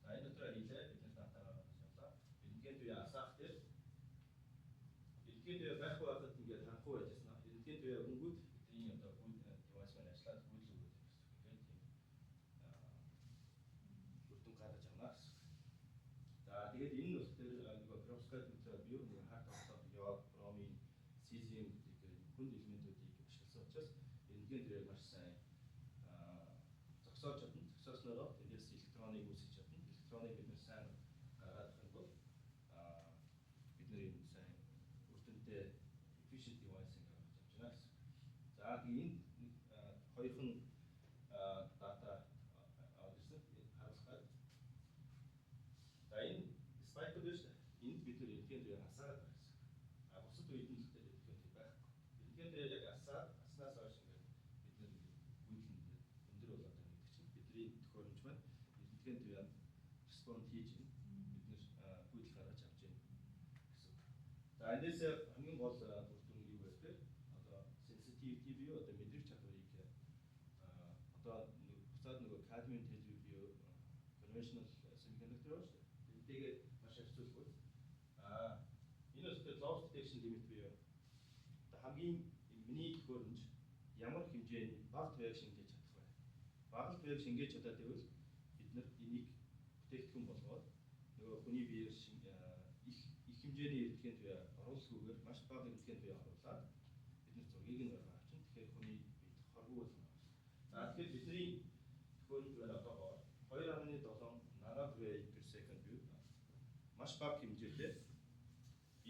За энэ дотор хийлээ бид нар датагаа явуулаа. Рентген туяа асаах дээр рентген туяа байхгүй байхад ингээд харахгүй байж яснаа. Рентген туяа өнгөд бидний одоо гүн device маань ажиллаад гүйл өгөөд юм гэсэн. Ингээд тийм бүрдэн гаргаж авнаа гэсэн. За тэгээд энэ нь болохоор нөгөө perovskite материал бий нөгөө харт октод йод, бромин, цезиум гэдэг хүнд элементүүдийг ашигласан учраас рентген дээр маш сайн зогсоож чадна. Зогсоосноор тэндээс электроныг үүсгэж чадна. Электроныг бид нэр сайн гаргаад авах юм бол бид нэр энэ сайн үрдөнтэй efficient device гаргаж авч байна гэсэн. За тэгээд энэ хоёрхан дата авсан харуулхад. За энэ spike биш үү? Энд бид нэр рентген дээр асаад байгаа гэсэн. Бусад үед нь л рентген дээр байхгүй. Рентген дээр яг аснаас хойш ингээд бид нэр гүйдэл өндөр болоод байгаа гэдэг чинь бидний төхөөрөмж маань рентген дээр респонд хийж байна. Бид нэр гүйдэл гаргаж авч байна гэсэн. За эндээс хамгийн гол бүрдүүн юу вэ гэхээр одоо sensitivity буюу одоо мэдрэг чадварыг одоо conventional semiconductor байна шүү дээ. Эндээгээ маш харьцуулгүй. Энэ өстэй loss detection limit буюу одоо хамгийн миний төхөөрөмж ямар хэмжээний бага тавийг шингээж чадах вэ? Бага тавийг шингээж чадаад байвал бид нар энийг бүтээгдэхүүн болгоод нөгөө хүний биеэр их хэмжээний эрдэнэт туяа оруулахгүйгээр маш бага эрдэнэт туяа оруулаад бид нар зургийг нь гаргаж чинь тэгэхээр хүний биед хоргүй болно. Тэгэхээр бидний төхөөрөмж байна одоогоор 2.7 nanogray per second буюу маш бага хэмжээтэй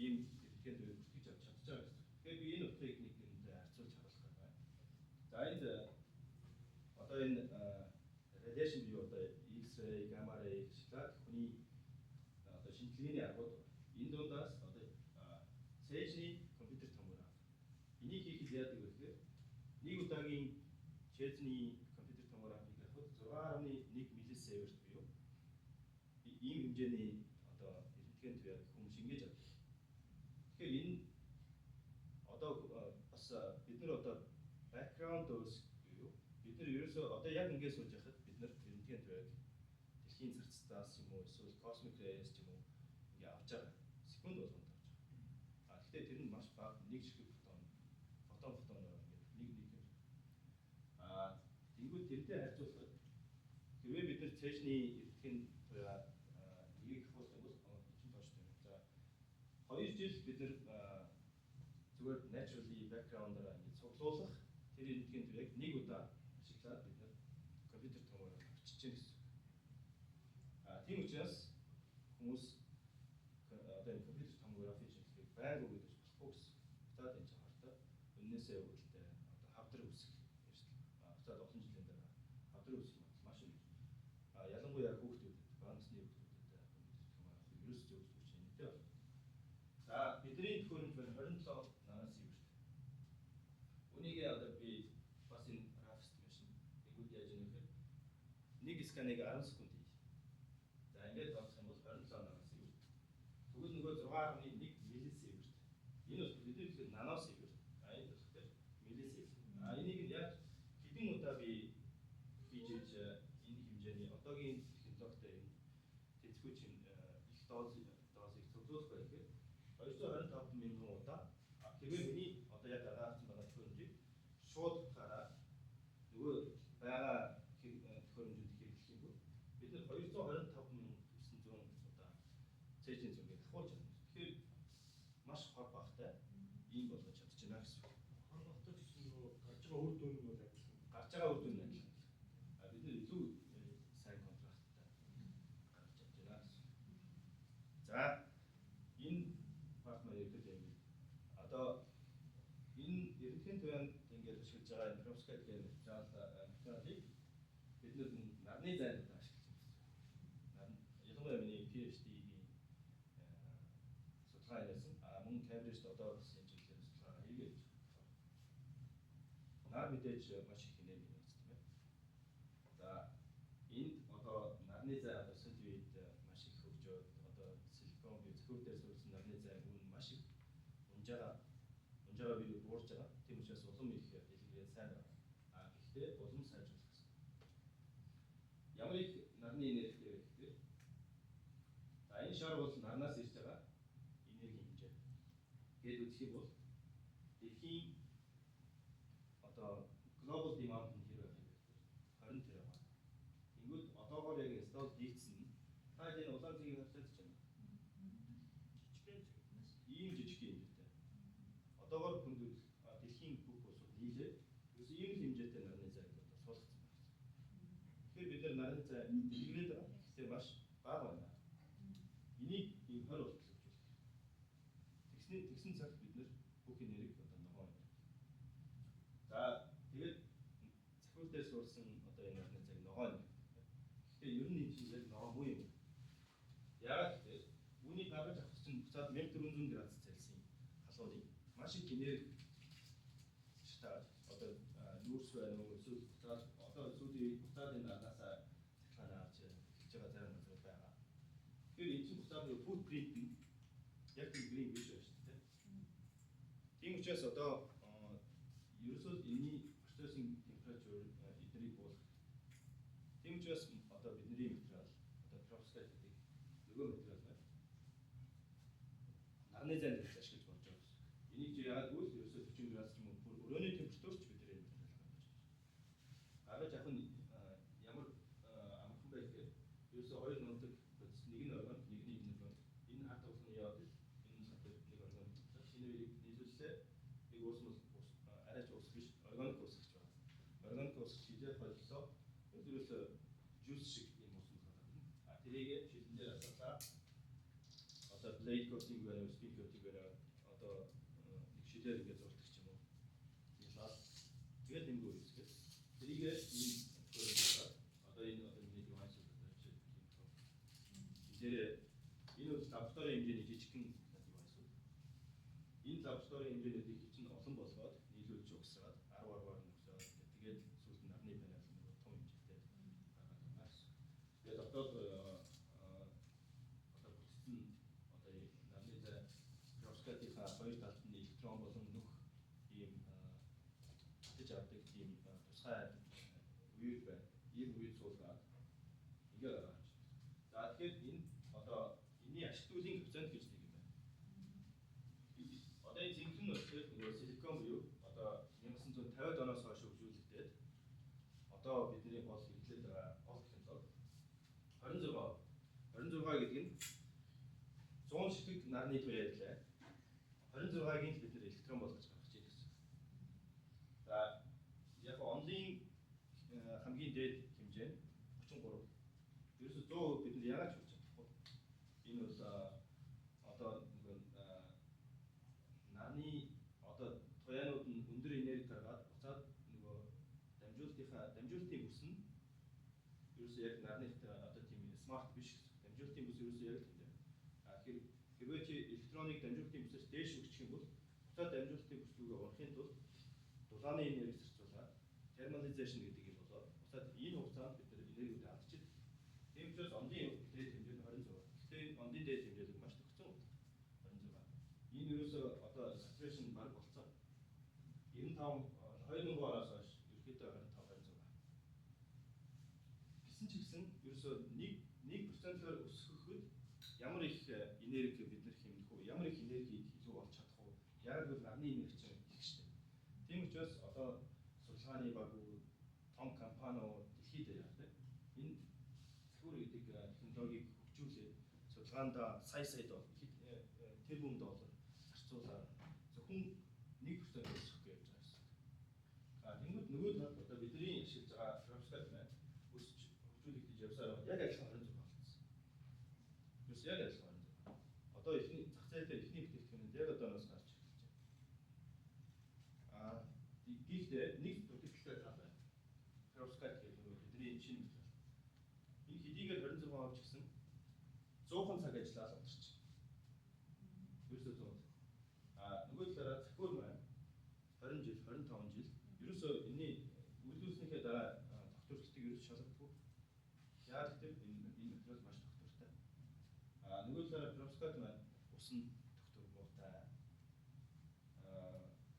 ийм эрдэнэт туяаг бүтгэж авч чадж байгаа гэсэн. Тэгэхээр би энэ техникийг харьцуулж харуулах гэдэг байна. За энд одоо энэ radiation буюу одоо X-ray, gamma ray гэхлээр хүний одоо шинжилгээний аргууд байна. Энэ дундаас одоо цэжний компьютер томограф. Энийг хийхэд яадаг вэ гэхээр нэг удаагийн цэжний компьютер томографыг авахд 6.1 миллисиверт буюу ийм хэмжээний одоо эрдэнэт туяаг хүмүүс шингээж авдаг. Тэгэхээр энэ одоо бас бид нар одоо background dose буюу бид нар ерөөсөө одоо яг ингэж сууж байхад бид нар эрдэнэт туяаг дэлхийн царцтаас юм уу эсвэл cosmic rays ч юм уу ингээ авч байгаа. Секунд болгонд авч байгаа. Гэхдээ тэр нь маш бага нэг ширхэг фотон ингээ нэг юм. Тэнгүүд тэрнтэй харьцуулахад хэрвээ бид нар цэжний эрдэнэт туяа нэгийг хавуулсан бол чинь тооч байна. За 2 жил бид нар зүгээр naturally background-аар ингэ цуглуулах тэр эрдэнэт туяаг нэг удаа ашиглаад бид нар компьютер томограф авчиж гэнэ гэсэн. Тийм учраас хүмүүс одоо энэ компьютер томографийн шинжилгээг байнга өгөөж болохгүй гэсэн. Буцаад энэ чанартай өнөөсөө өвөлтэй одоо хавдар үсэх ярьсан. Буцаад олон жилийн дараа хавдар үсэх магадлал маш өндөр. Ялангуяа хүүхдүүдэд, бага насны хүүхдүүдэд компьютер томограф ерөөс зөвлөж нэмэгдээ байна. За бидний төхөөрөмж байна 27 наносиверт. Үнийг одоо би бас энэ graph estimation тэгвэл яаж юм бэ? Нэг сканыг 10 секунд хий. За ингээд бодох юм бол 27 наносиверт. Тэгвэл нөгөө 6.1 миллисиверт. Энэ бол бидний хэлэх наносиверт. Энэ болохоор миллисиверт. Энийг нь яг хэдэн удаа би хийж ирж энэ хэмжээний одоогийн технологитой энэ тэнцвүүч их дозыг цуглуулах байхад 225 мянган удаа хэрвээ миний одоо яг гаргасан байгаа төхөөрөмжийг шууд гараа нөгөө байгаа төхөөрөмжөнд хэрэглэх юм бол бид нар 225,900 удаа цэжний зургийг авахулж чадна. Тэгэхээр маш хор багтай ийм болгож чадчихна гэсэн. Хор багтай гэсэн нөгөө гарч байгаа үр дүн нь бол адилхан. Гарч байгаа үр дүн нь адилхан. Бид нар илүү сайн контрасттай гарч чадж байна гэсэн. За энэ part маань ердөө юм. Одоо энэ эрдэнэт туяанд ингээд ашиглаж байгаа микроскоп гэх материалыг бид нар нарны зайнуудаа ашиглаж байна. Ялангуяа миний PhD-ийн судалгаа хийсэн. Мөн Cambridge-д одоо бас энэ чиглэлээр судалгаа хийгээд байна. Нар мэдээж маш их хинэ юм тийм ээ. За энд одоо нарны зай одоо сүүлийн үед маш их хөгжөөд одоо силикон бие зөвхөн дээр суурьсан нарны зай үн маш их унж байгаа бие буурж байгаа. Тийм учраас улам их дэлгэрээ сайн байна. Гэхдээ улам сайжруулах гэсэн. Ямар их нарны энерги вэ гэхээр за энэ шар бол нарнаас ирж байгаа энерги хэмжээ. Гээд үзэх юм бол дэлхийн одоо global demand нь хэрэг байх юм бэ гэхээр 20 тераватт. Тэнгүүд одоогоор яг install хийгдсэн нь та энэ улаан цэгийг харж чадж байна. Ийм жижиг юм дээ. Одоогоор хүндүүл дэлхийн бүх улсууд нийлээд ерөөс ийм хэмжээтэй нарны зайг одоо суулгацсан байна. Тэгэхээр бид нар нарны зай дэлгэрээд байгаа. Гэхдээ маш бага байна. Энийг ийм 20 болтол хөгжүүлэх. Тэгсэн цагт бид нар бүх энерги одоо ногоон байна. За тэгээд цахиур дээр суурсан одоо энэ нарны зайг ногоон байна. Тэгэхээр ер нь энэ чинь яг ногоон муу юм. Яагаад гэвэл үүнийг гаргаж авах чинь буцаад 1400 градус Цельсийн халууныг маш их энерги шатаад одоо нүүрс байна уу эсвэл буцаад одоо сүүлийн буцаад энэ наасаа цахилгаан авч эхэлж байгаа зарим газар байгаа. Тэгэхээр энэ чинь буцаад footprint нь яг тийм грин биш байна шүү дээ. Тийм учраас одоо ерөөсөө энэний процессинг температур эднийг буулгах. Тийм учраас одоо бидний материал perovskite гэдэг нөгөө материал байна. Нарны зайд ашиглаж болж байгаа гэсэн. Энийг чи яагаад гэвэл ерөөсөө 40 градус ч юм уу бүр өрөөний температурч бид энэ материал гаргаж авах нь ямар амархан байх гэхээр ерөөсөө хоёр нутаг процесс нэг нь органик нэг нь инорганик. Энэ хард усны яваад энэ сатэр нэг органик. Энэ хоёрыг нийлүүлээ нэг уус арайч ус биш органик ус гэж байна. Органик ус хийжээ боллоо. Ерөөсөө жуус шиг юм ус гаргана. Тэрийг шилэн дээр асаалаа. Одоо blade coating байна, spin coating байна. Одоо нэг шилээр ингээд зурдаг ч юм уу. Тэгээд нэмгөө үүсгэж. Тэрийг энэ одоо энэ нэг device дээр жишээ энэ бол лабораторийн хэмжээний жижигхэн device. Энэ лабораторийн хэмжээнүүдийг чинь олон болгоод нийлүүлж угсраад 10 10-аар нөхсөд тэгээд сүүлд нь нарны панел нэг том хэмжээтэй гаргаад байна. Тэгээд дотоод одоо бүтцэн одоо нарны зай perovskite-ийнхаа хоёр талд нь электрон болон нүх ийм татаж авдаг тийм тусгай үйл байна. Ийм үйл суулгаад ингээд гаргаж. За тэгэхээр энэ одоо энэний ашиглуулын коэффициент гэж нэг юм байна. Одоо энэ зинхрэн нөхцөл нөгөө силикон буюу одоо 1950-ад оноос хойш хөгжүүлэгдээд одоо бидний гол хэрэглээд байгаа гол технологи 26 гэдэг нь 100 ширхэг нарны туяа яллаа. 26-гийн бид нэр электрон болгож гаргаж ийн гэсэн. За яг онлын хамгийн дээд хэмжээ нь 33. Ерөөсө 100% бид нар яагаад ч хийж чадахгүй. Энэ бол одоо нөгөө нарны одоо туяанууд нь өндөр энерги гаргаад буцаад нөгөө дамжуулалтын бүс нь ерөөсө яг нарныхтай одоо тийм смарт биш гэсэн. Дамжуулалтын бүс ерөөсө яг тийм дээ. Тэгэхээр хэрвээ чи электроныг дамжуулалтын бүсээс дээш өгчих юм бол буцаад дамжуулалтын бүс рүүгээ орохын тулд дулааны энерги зарцуулаад thermalization гэдэг юм болоод буцаад энэ хугацаанд бид нар энергиудыг алдчих. Тийм учраас онлын дээд хэмжээ нь 26. Гэхдээ онлын дээд хэмжээ маш төгсөн 26. Энэ ерөөсөө одоо saturation баг болцсон. 95 2000 оноос хойш ерөөхдөө 25 26. Гэсэн ч гэсэн ерөөсөө 1%-аар өсгөхөд ямар их энерги бид нар хэмнэх вэ? Ямар их энерги илүү олж чадах вэ? Яг л нарны энерги чинь их шүү дээ. Тийм учраас одоо судалгааны багууд, том компаниуд дэлхийд яадаг. Энэ цахиур гэдэг технологиг хөгжүүлээд судалгаанда сая доллар, тэрбум доллар зарцуулаад зөвхөн 1% өсгөх гэж байгаа юм. Тэнгүүд нөгөө талд одоо бидний ашиглаж байгаа perovskite маань өсч хөгжүүлэгдэж явсаар яг адилхан 26 болсон. Юус яг адилхан 26. Одоо эхний зах зээл дээр эхний бүтээгдэхүүнүүд яг одооноос гарч эхэлж байна. Гэхдээ нэг бүтээгдэхүүн тал байна. Perovskite гэдэг нь бидний шинэ материал. Энэ хэдийгээр 26% ч гэсэн 100 цаг ажиллаад унтарч. Ерөөсөө 100. Нөгөө талаараа цахиур маань 20 жил, 25 жил ерөөсөө энэний үйлдвэрлэснийхээ дараа докторчлтыг ерөөсөө шалгахгүй. Яагаад гэвэл энэ материал маш доктортой. Нөгөө талаараа perovskite маань усан доктор муутай.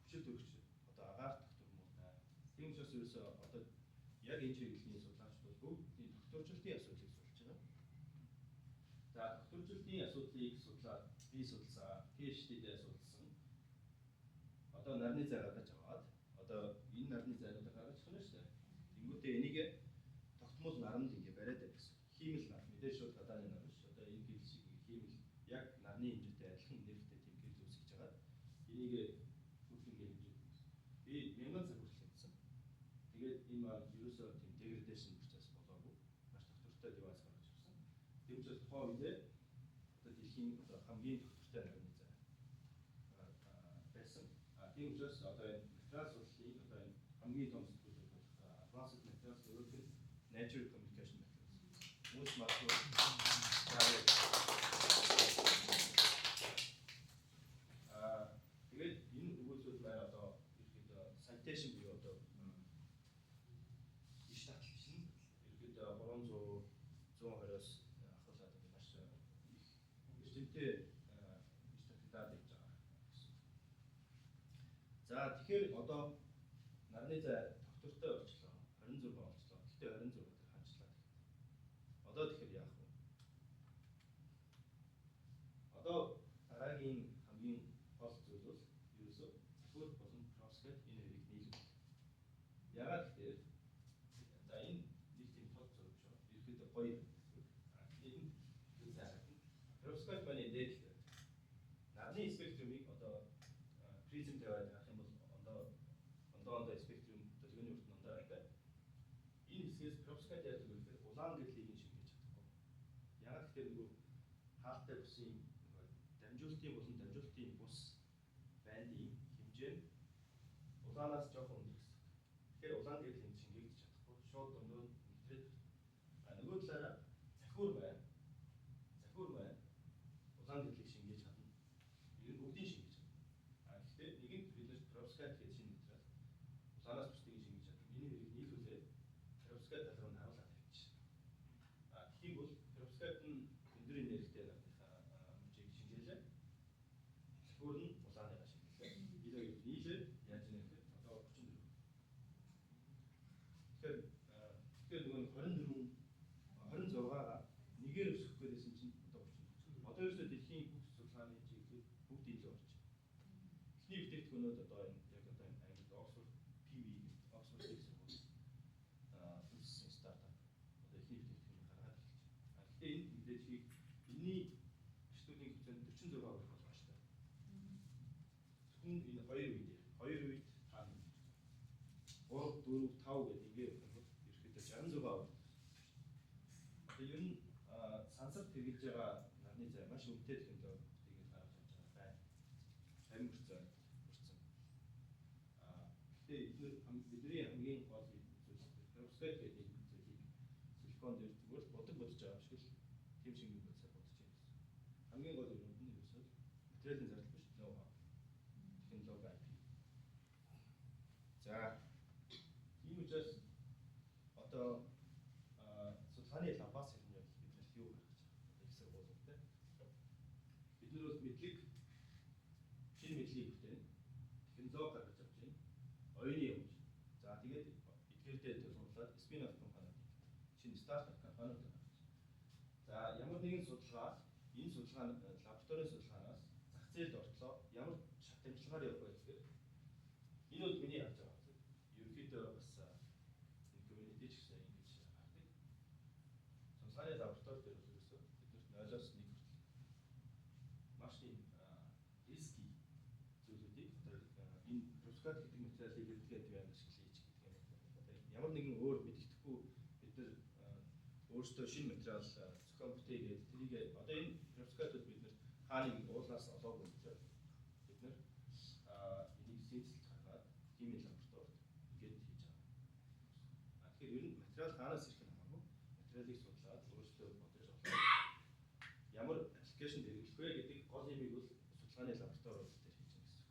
Хүчил төгч одоо агаар доктор муутай. Тийм учраас ерөөсөө одоо яг энэ чиглэлийн судлаачдууд бүгд энэ докторчлтын асуудлыг судалж байгаа. За докторчлтын асуудлыг судлаад би судалсан, PhD-д судалсан. Одоо нарны зай гаргаж аваад одоо энэ нарны зайнуудыг гаргаж өгнө шүү дээ. Тэнгүүтээ энийг тогтмол наранд ингээ бариад байх гэсэн. Хиймэл нар мэдээж шууд гадааны нар биш. Одоо энэ гэрэл шиг хиймэл яг нарны хэмжээтэй адилхан нэртэй тийм гэрэл үүсгэж байгаа. Энийг хүрхэнгээ хэмжээд би 1000 цаг хүртэл хийсэн. Тэгээд энэ маань ерөөсөө тийм degradation процесс болоогүй. Маш доктортой device гаргаж авсан. Тийм учраас тухайн үедээ одоо дэлхийн одоо хамгийн доктортой нарны зай байсан. Тийм учраас одоо энэ материал судлалын одоо энэ хамгийн том сэтгүүлүүд болох advanced materials development nature communication materials. Most materials тэгээд энэ өгүүлбэр маань одоо ерөөхдөө citation буюу одоо иш таталчин ерөөхдөө 300 120-оос ахуулаад маш их эрчимтэй иш татагдаад явж байгаа гэсэн. За тэгэхээр одоо нарны зай доктортой болчлоо 26 болчлоо. Гэхдээ 26 дээр ханчлаа. Одоо тэгэхээр яах вэ? одоо дараагийн хамгийн гол зүйл бол ерөөсөө захиур болон пропскет энэ хоёрыг нийлүүлэх. Ягаад гэхээр за энэ нэг тийм тод зүйл шүү. Ерөнхийдөө гоё. Энэ зүйл харагдана. Пропскет маань нээлт нарны спектрумыг одоо призм тавиад харах юм бол ондоо спектрум төлөвлөгөөний урт ондоо байдаг. Энэ хэсгээс пропскет яадаг вэ гэхээр улаан гэрлийг нь шингээж чадахгүй. Ягаад гэхээр нөгөө хаалттай бүсийн дамжуулалтын болон дамжуулалтын бус байндын хэмжээ нь улаанаас жоохон өндөр гэсэн. Тэгэхээр улаан гэрлийг нь шингээгдэж чадахгүй. Шууд дундуур нэвтрээд. Нөгөө талаараа захиур байна. Улаан гэрлийг шингээж чадна. Нэг нь бүгдийг шингээж чадна. Гэхдээ нэг нь бид нэр пропскет гэж шинэ материал улаанаас бусдыг шингээж чадна. Энэ хоёрыг нийлүүлээд пропскет тал руу харуулаад тавьчих. Тэгхийн бол пропскет нь өндөрийн нэрхтэй нарныхаа мөчийг шингээлээ. Захиур нь улааныгаа шингэлээ. Энэ хоёрыг нийлээд яаж нэ гэхээр одоо 34. Тэгэхээр нөгөө 26-аа нэгээр өсгөх гэсэн чинь одоо 34. Одоо ерөөсөө дэлхийн бүх судалгааны чиглэлүүд бүгд илүү орж байна. Эхний бүтээгдэхүүнүүд одоо энэ яг одоо энэ англи Oxford PV гэдэг Oxford University төлөвлөсөн стартап одоо эхний бүтээгдэхүүнийг гаргаад эхэлж байна. Гэхдээ энэ мэдээллийг энэний гишүүдийн хэмжээнд 46% болох болчихсон. Зөвхөн энэ хоёр үед таана 3, 4, 5 гэдэг ингээд ерөөхдөө 66%. Тэгээ ер нь сансар тэргэлж байгаа нарны зай маш үнэтэй технологи бүтээгдэхүүн гаргаж авч байгаа байна. 50% хүрсэн. Гэхдээ бидний хамгийн гол зүйл пропскет гэдэг зүйлийг силикон дээр зүгээр бодог бодож байгаа шиг л тийм шиг юм бодож байна гэсэн. Хамгийн гол юм нь ерөөсөө материалын зардал биш ноу-хау. Технологи IP. За ийм учраас одоо судалгааны лампаас хэрнээ биднэрт юу гаргаж байгаа вэ? Ихсэг уулуудтай. Бид нар бол шинэ мэдлийг бүтээн технологи гаргаж авч байна. Оюуны явж. За тэгээд эдгээрдээ тусгарлаад спин-офф компаниуд шинэ стартап компаниуд гаргаж. За ямар нэгэн судалгаа энэ судалгаа лабораторийн судалгаанаас зах зээлд ортлоо ямар шатамжлагаар явах вэ гэхээр энэ бол миний харж байгаа зүйл. Ерөнхийдөө бас энэ community ч гэсэн ингэж хардаг. Судалгааны лаборатори дээр бол ерөөсөө биднэрт 0-оос 1 хүртэл маш тийм риски зүйлүүдийг одоо энэ пропскет гэдэг материалыг хэрэглээд байна ашиглаж гэдэг юм. Ямар нэгэн өөр мэддэхгүй бид нар өөрсдөө шинэ материал зохион бүтээгээд тэрийг одоо энэ пропскетыг бид нар хааныг уулаас олоогүй учраас бид нар энийг синтезлж гаргаад химийн лабораторид ингээд хийж байгаа. Тэгэхээр ер нь материал хаанаас ирэх нь хамаагүй материалыг судлаад өөрсдөө бодож олоод ямар аппликейшнд хэрэглэх вэ гэдэг гол юмыг бол судалгааны лабораториуд дээр хийж байгаа гэсэн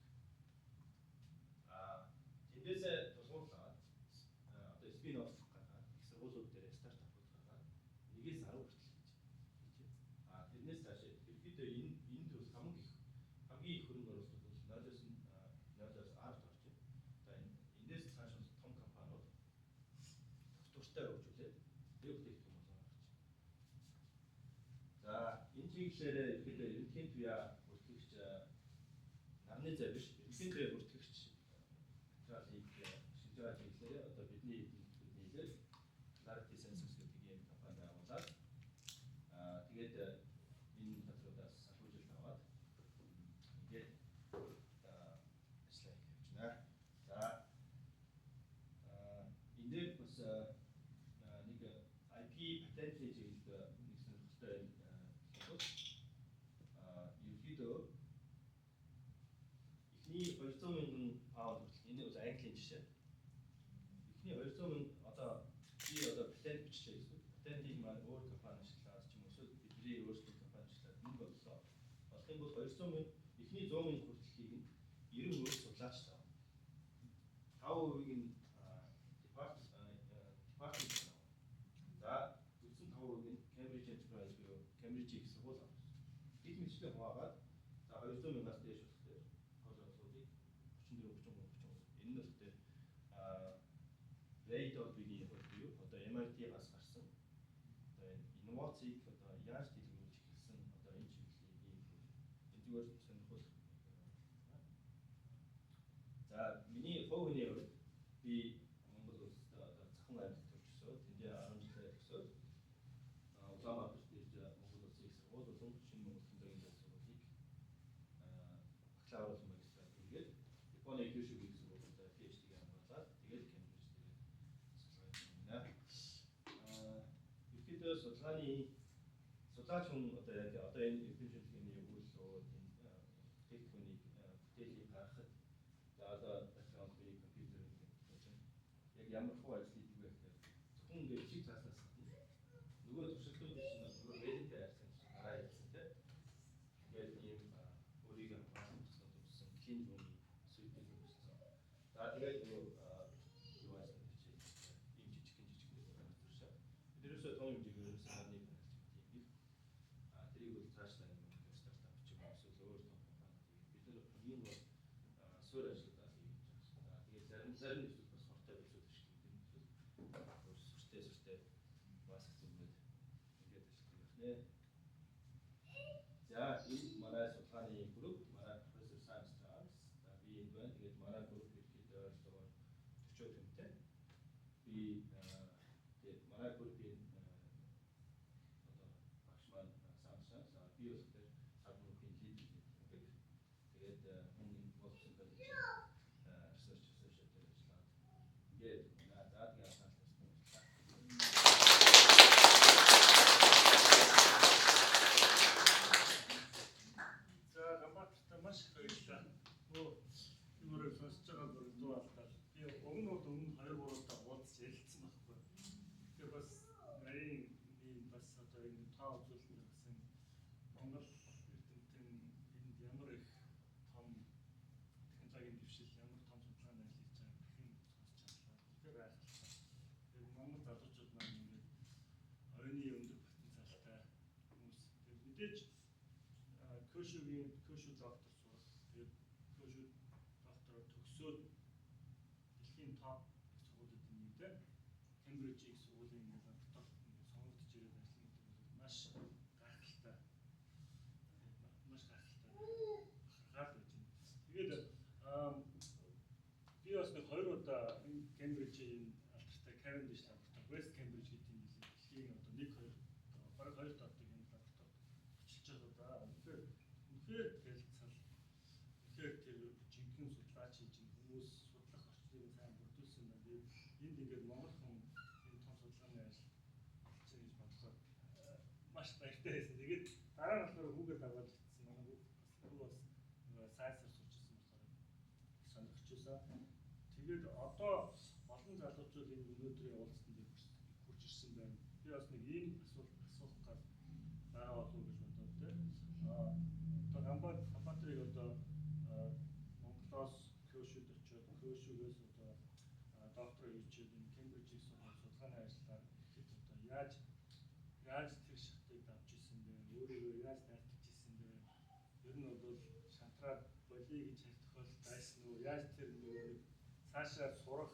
үг. Тэндээсээ тусгуурлаад одоо спин-офф гаргаад их сургуулиуд дээр стартапууд гаргаад 1-10 хүртэл хийж байна. Тэрнээс цаашаа ерөнхийдөө энэ төвс хамгийн их хөрөнгө оруулалт бол 0-оос 10-д орж байна. Одоо эндээс цааш том компаниуд тогтвортой хөгжүүлээд нэг бүтээгдэхүүн болгоод гарч байна. За энэ чиглэлээр ерөнхийдөө ерөнхийн туяа бүртгэгч нарны зай биш ерөнхийн туяа бүртгэгч материалыг шинжлэх ухааны чиглэлээр одоо бидний эдгээр нийлээд Clarity Sensors гэдэг ийм компани байгуулад тэгээд энэ газруудаас санхүүжилт аваад ингээд ажиллаа хийж байна. За энэ дээр бас нэг IP патентын чиглэлд нэг сонирхолтой юм бол ерөнхийдөө эхний 200,000 паунд хүртэл энэ бол Английн жишээ. Эхний 200,000 одоо би одоо патент бичлээ гэсэн. Патентийг маань өөр компани ашиглаад ч юм уу эсвэл бидний өөрсдөө компани ашиглаад мөнгө оллоо. Болох юм бол 200,000 эхний 100,000 хүртэлхийг нь 90% судлаач тав. 5%-ийг нь департмент. За үндсэн 5%-ийг нь Cambridge Enterprise буюу Cambridge-ийг сургууль авах. Их мэтчлэн хуваагаад за 200,000-аас дээш болох дээр гол бодлогыг 34 33 энэ нь болохоор Ray-ийн буюу одоо MIT-аас гарсан одоо энэ инновацийг одоо яаж дэлгэрүүлж эхэлсэн одоо энэ чиглэлийн ийм зүгээр сонирхол. За миний хувь хүний хувьд би Монгол улсад одоо Цахим аймагт төрж өсөөд тэндээ 10 жил төгсөөд Улаанбаатарт ирж Монгол улсын их сургууль болон шинэ Монгол Хүндрийн сургуулийг бакалавр болон магистрат хийгээд Японы Kyushu-гийн их сургуульд PhD-г хамгаалаад тэгээд Кембрижд судалгаа хийсэн. Ерөнхийдөө судлаач хүн одоо яг одоо энэ эпиженийн өгүүлэлөө бүтээгдэхүүнийг бүтээлийг гаргахад за одоо бакалавр компьютер яг ямар хөө ажил хийдэг вэ гэхээр зөвхөн ингээд чиг цааслаас нөгөө туршилтуудыг чинь нөгөө вебтэй харьцсан гараа хийсэн тийм. Тэгээд ийм өөрийгөө хамгаалсан туссан clean room суйтэй үүссэн. За тэгээд нөгөө юу аасан гэж ийм жижиг туршаа. Тэрөөсөө том хэмжээгээр ерөөсөө харны тийм тэрийг бол цаашдаа нэг стартап ч юм уу эсвэл өөр том компани тэгээд бид нар ийм суурь ажилладаг хийж байгаа. Тэгээд зарим зүйл бас хортой бичүүд ашигладаг. Сүртэй бас зүйлүүд ингээд ажилладаг байна. За энэ манай судалгааны групп манай профессор Science Stars би энэ байна. Тэгээд манай групп ерөнхийдөө ойролцоогоор 40 хүнтэй. Би тэгээд манай группийн одоо багш маань Science Stars би бол тэр сар группийн лид гэдэг. Тэгээд энэ болсон гэдэг research associate ажиллаад ингээд заадгийн асаалт хийсэн. За Ганбаатартай маш их баярлалаа. Юмрыг сонсож байгаа бүрдүү алдаа. Би өмнө 2-3 удаа уулзч ярилцсан байхгүй. Тэгэхээр бас нарийн бас одоо энэ таа үзүүлэлтээр бас энэ Монгол эрдэмтэн энд ямар их том технологийн дэвшил, ямар том судалгааны ажил хийж байгааг хэрхэн сонсч чадлаа. Тэгэхээр гайхалтай. Тэгээд Монгол залуучууд маань ингээд оюуны өндөр потенциалтай хүмүүс. Тэгээд мэдээж Kyushu доктор сурах. Тэгээд Kyushu доктороор төгсөөд дэлхийн топ их сургуулиудын нэгдээ Кембриж их сургуулийн ингээд лабораторид ингээд сонгогдож ирээд ажиллана гэдэг бол маш гайхалтай. Маш гайхалтай. Гараад байж байна. Тэгээд би бас нэг 2 удаа энэ Кембрижийн алдартай Cavendish лаборатори, West Cambridge гэдэг нь дэлхийн одоо 1-2 бараг 2 давдаг энэ лабораторид очилж байгаа да. Үнэхээр хэлцэл. Тэгэхээр тэр жинхэнэ судлаач хийж хүмүүс судлах орчныг сайн бүрдүүлсэн байна. Энд ингээд монгол хүн энэ том судалгааны ажил хийж гэж бодлоо. Маш баяртай байсан. Тэгээд дараа нь болохоор хүүгээд аваад ирсэн. Манай хүү бас сайсаар сурчсан болохоор сонирхож байсан. Тэгээд одоо олон залуучууд энэ өнөөдрийн уулзалтанд хурж ирсэн байна. Би бас нэг ийм асуулт асуух гал байгаа болов уу гэж бодоод тийм. Одоо Ганбаатарыг одоо Монголоос Kyushu-д очиод Kyushu-гээс одоо доктор хийчихэд энэ Кембрижийн судалгааны ажиллаар ихэд одоо яаж тэр шатыг авч ирсэн бэ? Өөрийгөө яаж тайлбарлаж ирсэн бэ? Ер нь бол шантраад болиё гэж хэлэх тохиолдол байсан уу? Яаж тэр нэг цаашаа сурах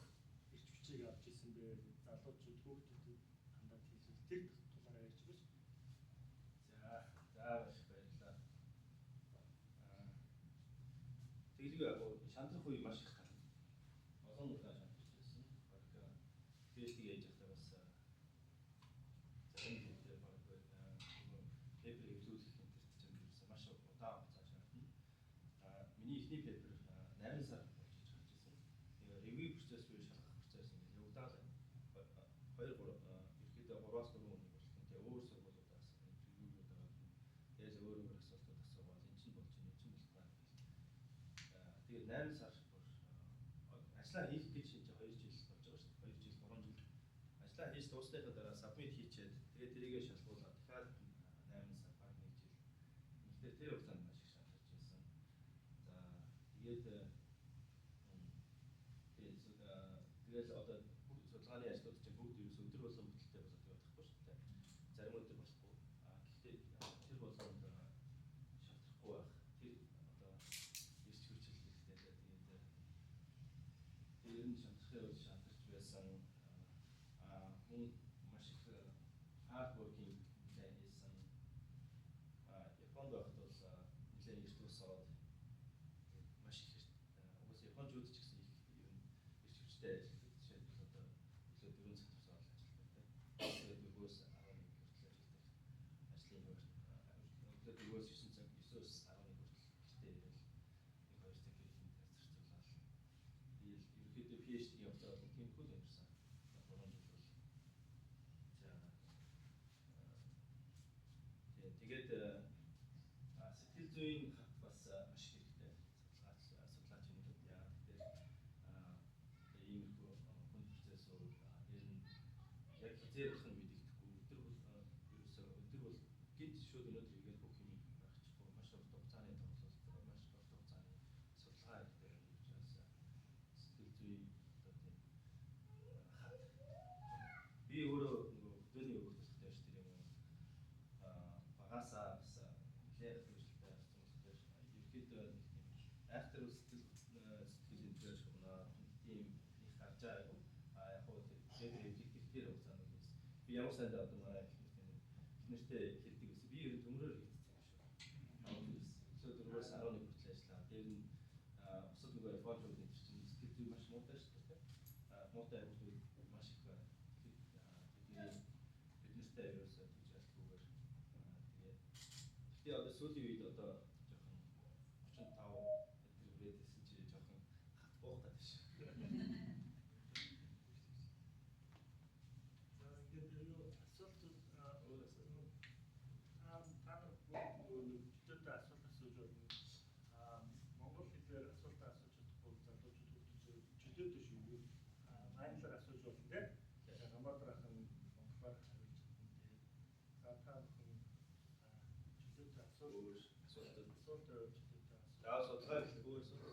эрч хүчийг авч ирсэн бэ? Залуучууд хүүхдүүдэд хандаад хэлвэл тэр талаараа ярьж өгөөч. За баярлалаа. Тэглгүй яг шантрах үе маш их тал. Олон удаа шантрч байсан. Баг PhD хийж байхдаа бас зарим зүйлээр баг пепер хэвлүүлэх интернет ч юм ерөөсөө маш удаан хугацаа шаардна. Миний эхний пепер 8 сар болж гарч ирсэн. Тэгээ review процесс буюу шалгах процесс ингээд явагдаад 2-3 ерөөдөө 3-4 өдрийн хүртэл өөр сургуулиудаас review-ууд аваад тэгээд өөр асуултууд асуугаад эн чинь болж байна, эн чинь болох байна. Тэгээд 8 сар ажиллаа хийх гэж шинж 2 жил болж байгаа шүү дээ. 2 жил, 3 жил. Ажиллаа хийж дуусныхаа дараа сабмит хийчихэд тэгээд тэрийгэ шалгуулаад дахиад 8 сар баг 1 жил. Гэхдээ тэр хугацаанд маш их шалтгаалж байсан. За тэгээд тэгэл одоо судалгааны ажлууд чинь бүгд ерөөс өдөр болгон бүтэлтэй болоод явахгүй шүү дээ. Зарим өдөр болохгүй. Гэхдээ тэр болгонд шатрахгүй байх. Тэр одоо эрч хүчил хэрэгтэй. Тэгээд тэр нь шатрахын үед шатарч байсан. Хүн маш их hard working зогсоод маш их угаасаа Япончууд ч гэсэн их ер нь эрч хүчтэй ажилладаг. Жишээлбэл одоо илүү 4 цаг тусаад ажилладаг. Тэгээд өгөөс 11 хүртэл ажилладаг. Ажлын өгөөс 9 цаг 9-өөс 11 хүртэл гэртээ ирэл 1-2 цаг хийх юм зарцуулаад. Тэгэл ерөнхийдөө PhD явцаа бол тиймэрхүү л амьдсан. 3 жил бол. За тэгээд сэтгэл зүйн хат бас маш хэрэгтэй судлаач юм уу яа тэгэхээр иймэрхүү хүн процессор ер нь яг хизээ болох нь мэдэгдэхгүй өдөр бол гид шууд өнөөдөр игээл бүх юм багчихгүй маш урт хугацааны тоглолт маш урт хугацааны судалгаа хэрэгтэй учраас сэтгэл зүй одоо тийм хат би өөрөө нөгөө хөдөөний өгөх төсөлтэй ш тэр юм багасаа бас нэлээд хөвжөлтэй болсон ерөөдөө айхтар сэтгэлийн төрөж хөнөө тийм их гарч байгаа юм. Яг хоо тэр ихтэй хугацаанд бол би ямар сайн одоо манай эхнэртэй хэлдэг гэсэн. Би ер нь төмрөөр хийцсэн юм шүү. Өглөө 4-өөс 11 хүртэл ажиллаа. Дээр нь бусад нөгөө Японууд энэ чинь сэтгэл зүй маш муутай шүү дээ. Муутай хүмүүс маш их бид нартай ерөөсөө тэгж ялгүйгээр тэгээд гэхдээ одоо сүүлийн үед одоо жоохон 35 хүрээд ирсэн чи жоохон хат буух гэдэг шүү. За ингээд юу асуулт та чөлөөтэй асуулт асууж байна. Монгол хэлээр асуулт асууж чадахгүй залуучууд чөлөөтэй шүү юу? Майнлаар асууж болно тийм. Хамаадрах нь монголоор хариулж чадна. За та бүхэн чөлөөтэй асуулт чөлөөтэй асуулт. За судалгаа хэлбүү асуулт.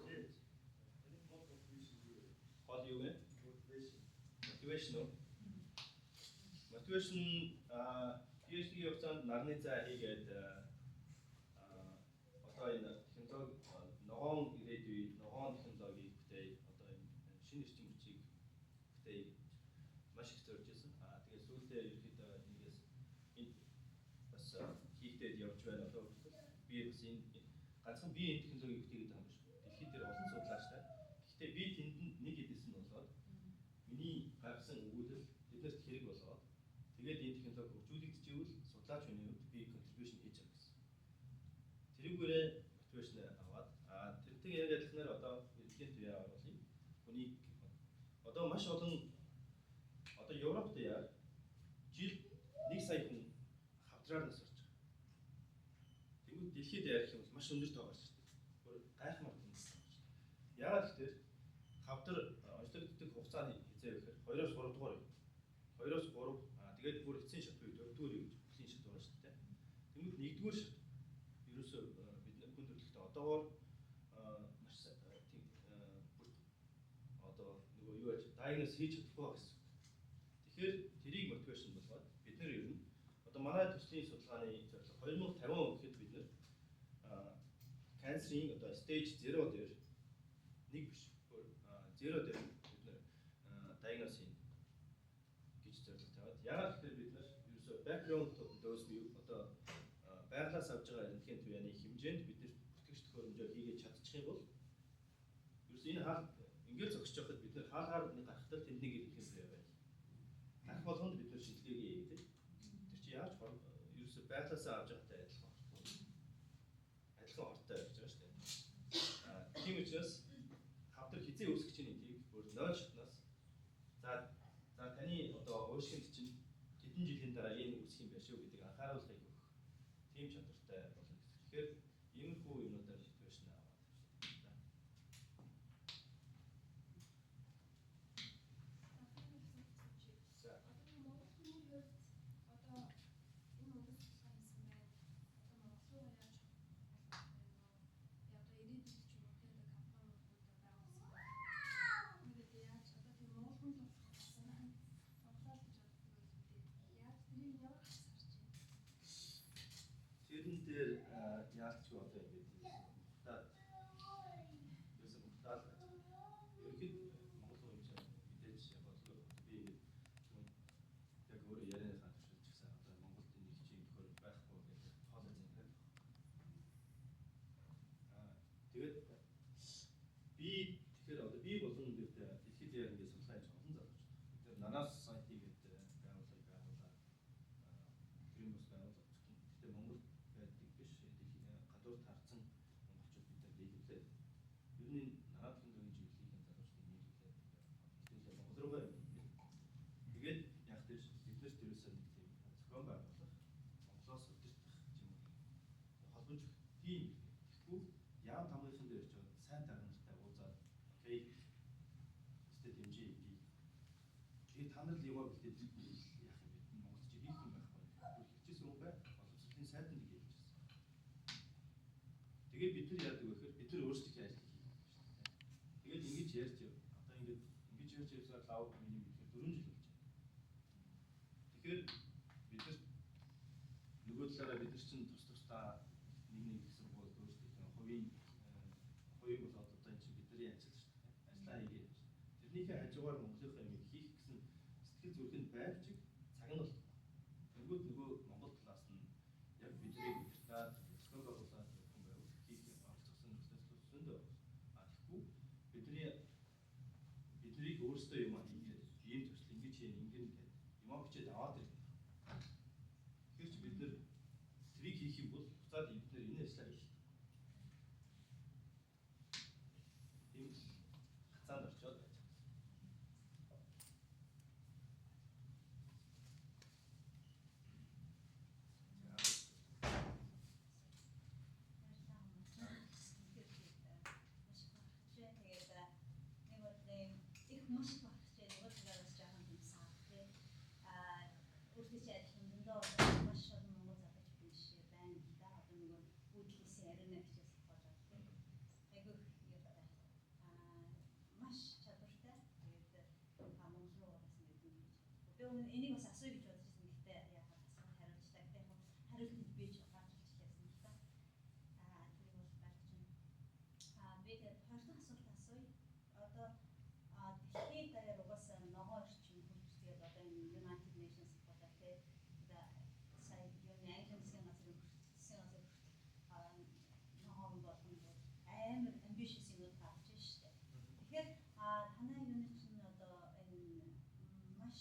Гол юу вэ? Мотивашн уу? Мотивашн PhD явцанд нарны цай хийгээд одоо энэ технологи ногоон ирээдүй ногоон технологиг бүтээй одоо энэ шинэ эрчим хүчийг бүтээй маш их зорж ирсэн. Тэгээд сүүлдээ ерөөдөө нэгээс энэ бас хийгдээд явж байна одоо би бас энэ ганцхан би энэ технологиг бүтээгээд байгаа юм шүү. Дэлхийд дээр олон судлаачтай. Гэхдээ би тэнд нэг эдэс нь болоод миний гаргасан өгүүлэл тэднэрт хэрэг болоод тэгээд энэ технологи хөгжүүлэгдчихвэл судлаач хүний хувьд би контрибьюшн хийж байгаа гэсэн. Тэрүүгээрээ мотивашн аваад тэрнтэй яг адилханаар одоо эдгээр туяа оруулъя. Хүнийг одоо маш олон одоо Европт яар жил 1 сая хүн хавдраар нас орж байгаа. Тэгвэл дэлхийд ярих юм бол маш өндөр тоо гарч ирдэг. Гөр гайхамшиг юм байна. Яагаад гэвэл хавдар онцлогддог хугацаа хязгаар ихээр 2-3 дугаар. 2-3 тэгээд бүр эцсийн шат буюу 4-р гэж бүхлийн шат байна шүү дээ. Тэгвэл 1-р шат ерөөсөө бид хүн төрөлхтөө одоогоор маш одоо нөгөө юу яаж диагноз хийж чадахгүй гэсэн. Тэгэхээр тэрийг мотивашн болгоод бид нэр ер нь одоо манай төслийн судалгааны зорилго 2050 гэхэд бид нэр канцерийн одоо stage 0 дээр нэг биш 0 дээр бид нэр диагноз хийн гэж зорилго тавиад яагаад гэвэл бид нэр ерөөсөө background dose буюу одоо байглаас авж байгаа рентген туяаны хэмжээнд бид нэр бүтгэгч төхөөрөмжөө хийгээд чадчих юм бол ерөөсөө энэ хаалт ингээд зогсож байхад бид нэр хаалгаар нэг гарахтал тэнд нэг рентген туяа байна. Гарах болгонд бид нэр шилгээгээ хийдэг. Тэр чи яаж ерөөсөө байглаас авж байгаатай адилхан хортой байж байгаа шүү дээ. Тийм учраас хавдар хизээ үүсгэж чинь энийг бүр 0 шатнаас за таны одоо уушгинд чинь хэдэн жилийн дараа энэ үүсэх юм байна шүү гэдэг анхааруулгыг өгөх тийм чадвартай болно гэсэн. Тэгэхээр иймэрхүү юмудаар мотивашн аваад байна. Тэрэн дээр яалтчгүй одоо ингэж мухтаад ерөөсөө мухтаад ерөөд Монгол хүн чинь мэдээж бодлого би яг өөрөө ярианыхаа туршилт гэсэн одоо Монголд нэг хичээл төхөөрөмж байхгүй гэдэг хоолой зэмлээд. гадуур таарсан монголчууд бид нар нийлүүлээ. Ер нь наадмын дөрвийн чиглэлийн залуучдыг нийлүүлээд хэвлэлээ Монгол руугаа явуулсан. Тэгээд яг тэр биднэрт ерөөсөө нэг тийм зохион байгуулах, Монголоос удирдах юм уу холбож тийм тэгэхгүй яам тамгийнхын дээр ч сайн тархантай уулзаад окей стэд хэмжээ хийх. Тэгээд та нар л яваа гэлээд яах юм бэ? Монголч хийх юм байхгүй. Хэлчихсэн үг бай. Боловсролын сайданд хэлж ирсэн. Тэгээд бид нар яадаг вэ гэхээр бид нар өөрсдөө ажил хийх юм байна шүү дээ. Тэгээд ингэж ярьж одоо ингэж ярьж явсаар лав миний гэхээр 4 жил болж байна. Тэгэхээр бид нар нөгөө талаараа бид нар чинь тусдаа нэг гэсэн бол өөрсдөө хувийн болоод одоо энэ чинь бидний ажил шүү дээ. Ажлаа хийгээд. Тэрнийхээ хажуугаар Монголынхаа юм хийх гэсэн сэтгэл зүрхэнд байвч цаг нь болдог. Нөгөө Монгол талаас нь яг бидний удирдаад зохион байгуулаад явах юм байвал хийх оролцсон процесс зөндөө. Тэгэхгүй биднийг өөрсдөө юм хийгээд ийм төсөл ингэж хийн ингэн гэдэг юм бичээд аваад ирэх. Тэгэхээр чи бид нар трийг хийх юм бол буцаад бид нар энэ ажлаа хийх. Тийм хацаанд орчоод байж. Энийг бас асууя гэж бодож байсан. Гэхдээ яг асуулт хариулж таг. Яг хариулт нь бийж гарч ирчихлээсэн л та. Тэр бол гарч байна. Би тэгээд хоёрдугаар асуулт асууя. Одоо дэлхийд даяар угаасаа ногоон орчин хөгжлөгээд одоо энэ United Nations болоо те. Сая юуны Английн засгийн газрын ногоон болгоно бол амар ambitious юмуд гарч байна шүү дээ. Тэгэхээр танай юуны чинь одоо энэ маш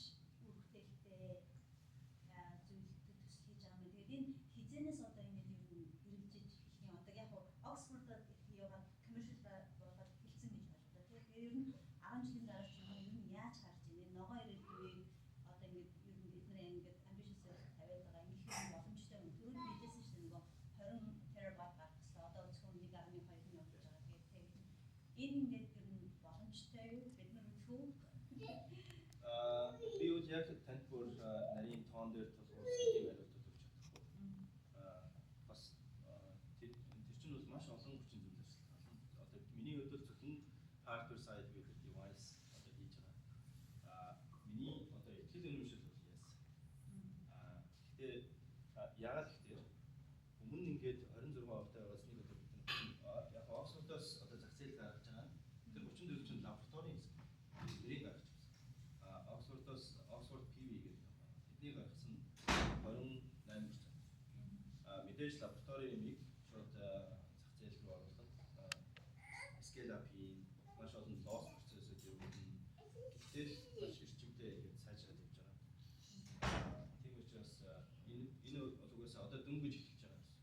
хизэнээс одоо ингэ юу хэрэгжиж эхлэх юм. Одоо яг Оксфордод яваад commercial болоод хэлсэн гэж байна. Тэгэхээр ер нь 10 жилийн дараа ч юм уу ер нь яаж харж байна? Ногоо ирээдүйг одоо ингэ ер нь бидний ингэ ambitious тавиад байгаа юм их боломжтой юм. Түрүүнд хэлсэн шүү дээ нөгөө 20 терабайт гарах гэсэн. Одоо зөвхөн 1.2 нь явж байгаа гэдэг. Энэ ингээд ер нь боломжтой юу? Бид нар үзэх үү? Би үл яг танд бүр нарийн тоон дээр тулгуурсан юм хариулт өгч чадахгүй. Бас тэр чинь бол маш олон хүчин зүйлээс одоо миний хувьд зөвхөн hardware side гэдэг device одоо хийж байгаа. Миний одоо ихтгэл үнэмшил бол яасан. Гэхдээ яагаад гэхээр өмнө ингээд 26 ортой байгасныг одоо бид яг Оксфордоос одоо зах зээл гаргаж байгаа. Тэр 34 чинь лабораторийн хэсэг. Тэрийг гаргаж Oxford PV гэдэг тэдний гаргасан 28%. Мэдээж лабораторийн юмыг шууд зах зээл рүү оруулах, scale up-ийн маш олон loss процессыг явуулна. Гэтэл маш эрчимтэй ингэж сайжраад явж байгаа. Тийм учраас энэ угаас одоо дөнгөж эхэлж байгаа гэсэн.